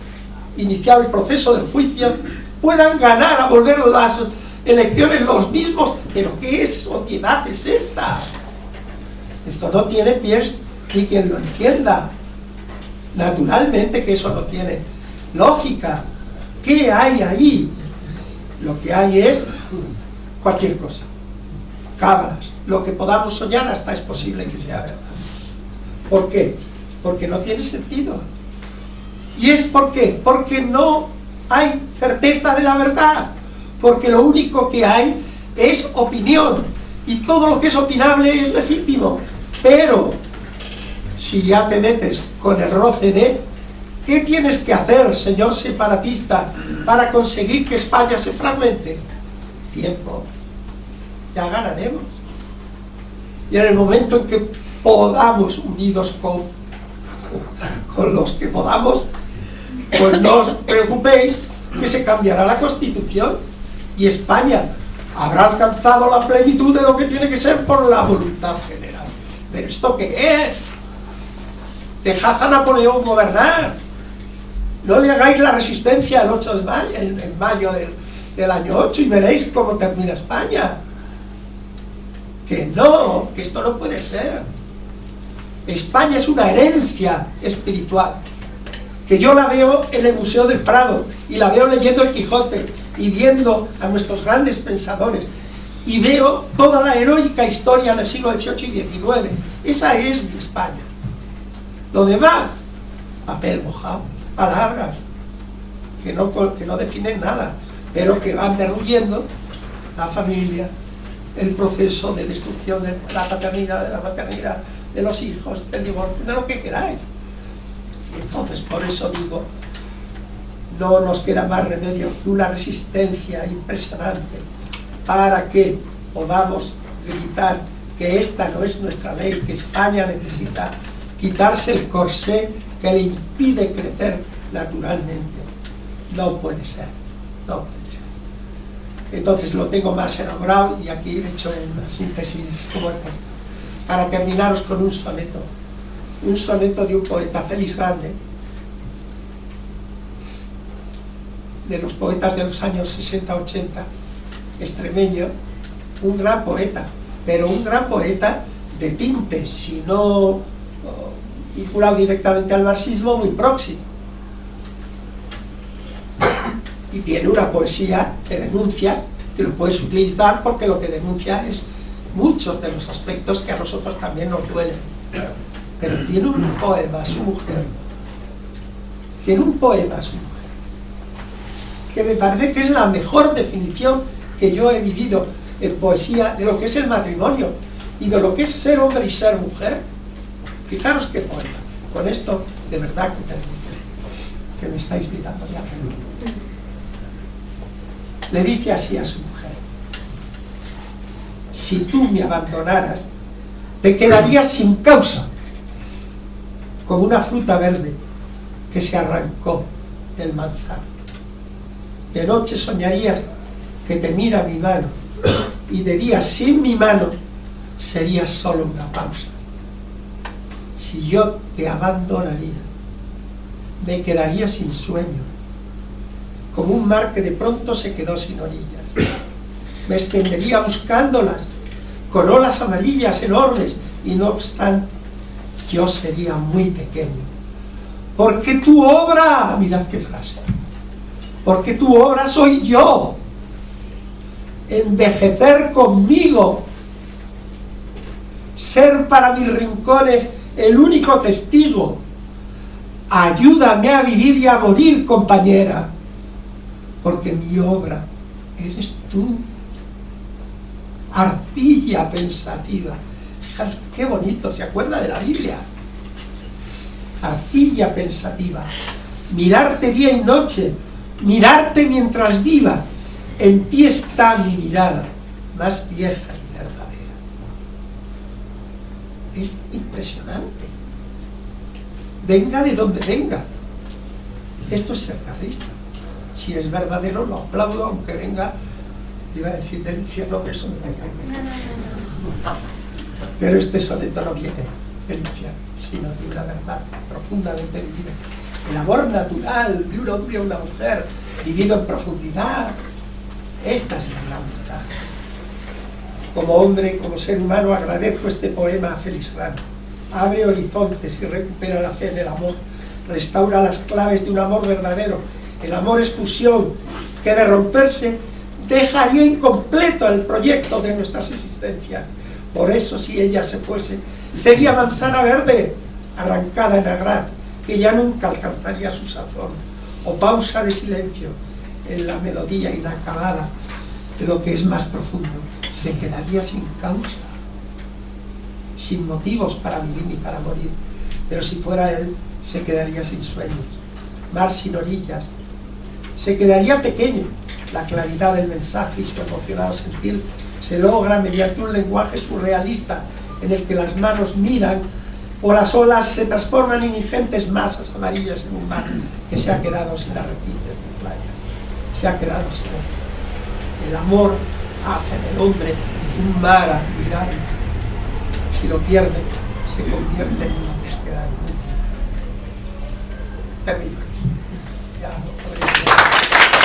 iniciado el proceso del juicio puedan ganar a volver las elecciones los mismos? ¿Pero qué sociedad es esta? Esto no tiene pies ni quien lo entienda. Naturalmente que eso no tiene lógica. ¿Qué hay ahí? Lo que hay es cualquier cosa, cábalas, lo que podamos soñar hasta es posible que sea verdad. ¿Por qué? Porque no tiene sentido. ¿Y es por qué? Porque no hay certeza de la verdad, porque lo único que hay es opinión, y todo lo que es opinable es legítimo. Pero si ya te metes con el roce de ¿qué tienes que hacer, señor separatista, para conseguir que España se fragmente? Tiempo. Ya ganaremos. Y en el momento en que podamos, unidos con los que podamos, pues no os preocupéis que se cambiará la Constitución y España, habrá alcanzado la plenitud de lo que tiene que ser por la voluntad general. ¿Pero esto qué es? Dejad a Napoleón gobernar. No le hagáis la resistencia el 8 de mayo, en mayo del año 8, y veréis cómo termina España. Que no, que esto no puede ser. España es una herencia espiritual, que yo la veo en el Museo del Prado, y la veo leyendo el Quijote, y viendo a nuestros grandes pensadores, y veo toda la heroica historia del siglo XVIII y XIX. Esa es mi España. Lo demás, papel mojado, palabras que no definen nada, pero que van derruyendo la familia, el proceso de destrucción de la paternidad, de la maternidad, de los hijos, del divorcio, de lo que queráis. Entonces, por eso digo, no nos queda más remedio que una resistencia impresionante para que podamos gritar que esta no es nuestra ley, que España necesita quitarse el corsé que le impide crecer naturalmente. No puede ser, no puede ser. Entonces lo tengo más elaborado, y aquí he hecho una síntesis como el poeta. Para terminaros con un soneto de un poeta, Félix Grande, de los poetas de los años 60-80, extremeño, un gran poeta, pero un gran poeta de tintes, si no vinculado directamente al marxismo, muy próximo. Y tiene una poesía que denuncia, que lo puedes utilizar porque lo que denuncia es muchos de los aspectos que a nosotros también nos duelen. Pero tiene un poema a su mujer, que me parece que es la mejor definición que yo he vivido en poesía de lo que es el matrimonio y de lo que es ser hombre y ser mujer. Fijaros qué poema. Con esto, de verdad que termino, que me estáis mirando ya. Le dice así a su mujer: si tú me abandonaras, te quedarías sin causa, como una fruta verde que se arrancó del manzano. De noche soñarías que te mira mi mano, y de día sin mi mano sería solo una pausa. Si yo te abandonaría, me quedaría sin sueño, como un mar que de pronto se quedó sin orillas. Me extendería buscándolas, con olas amarillas enormes, y no obstante, yo sería muy pequeño. Porque tu obra, mirad qué frase, porque tu obra soy yo, envejecer conmigo, ser para mis rincones el único testigo. Ayúdame a vivir y a morir, compañera, porque mi obra eres tú. Arcilla pensativa. Fijaros qué bonito, se acuerda de la Biblia. Arcilla pensativa. Mirarte día y noche, mirarte mientras viva. En ti está mi mirada, más vieja y verdadera. Es impresionante. Venga de donde venga. Esto es ser carlista. Si es verdadero, lo aplaudo, aunque venga, iba a decir del infierno, pero eso me da igual. Pero este soneto no viene del infierno, sino de una verdad profundamente vivida. El amor natural de un hombre a una mujer, vivido en profundidad. Esta es la gran verdad. Como hombre, como ser humano, agradezco este poema a Félix Grande. Abre horizontes y recupera la fe en el amor. Restaura las claves de un amor verdadero. El amor es fusión, que de romperse dejaría incompleto el proyecto de nuestras existencias. Por eso, si ella se fuese, sería manzana verde, arrancada en agraz, que ya nunca alcanzaría su sazón, o pausa de silencio en la melodía inacabada de lo que es más profundo. Se quedaría sin causa, sin motivos para vivir ni para morir. Pero si fuera él, se quedaría sin sueños, mar sin orillas. Se quedaría pequeño. La claridad del mensaje y su emocionado sentir se logra mediante un lenguaje surrealista en el que las manos miran o las olas se transforman en ingentes masas amarillas en un mar que se ha quedado sin arrecifes de playa. Se ha quedado sin él. El amor hace del hombre un mar admirable. Si lo pierde, se convierte en una búsqueda inútil. Terrible. Ya lo podréis ver.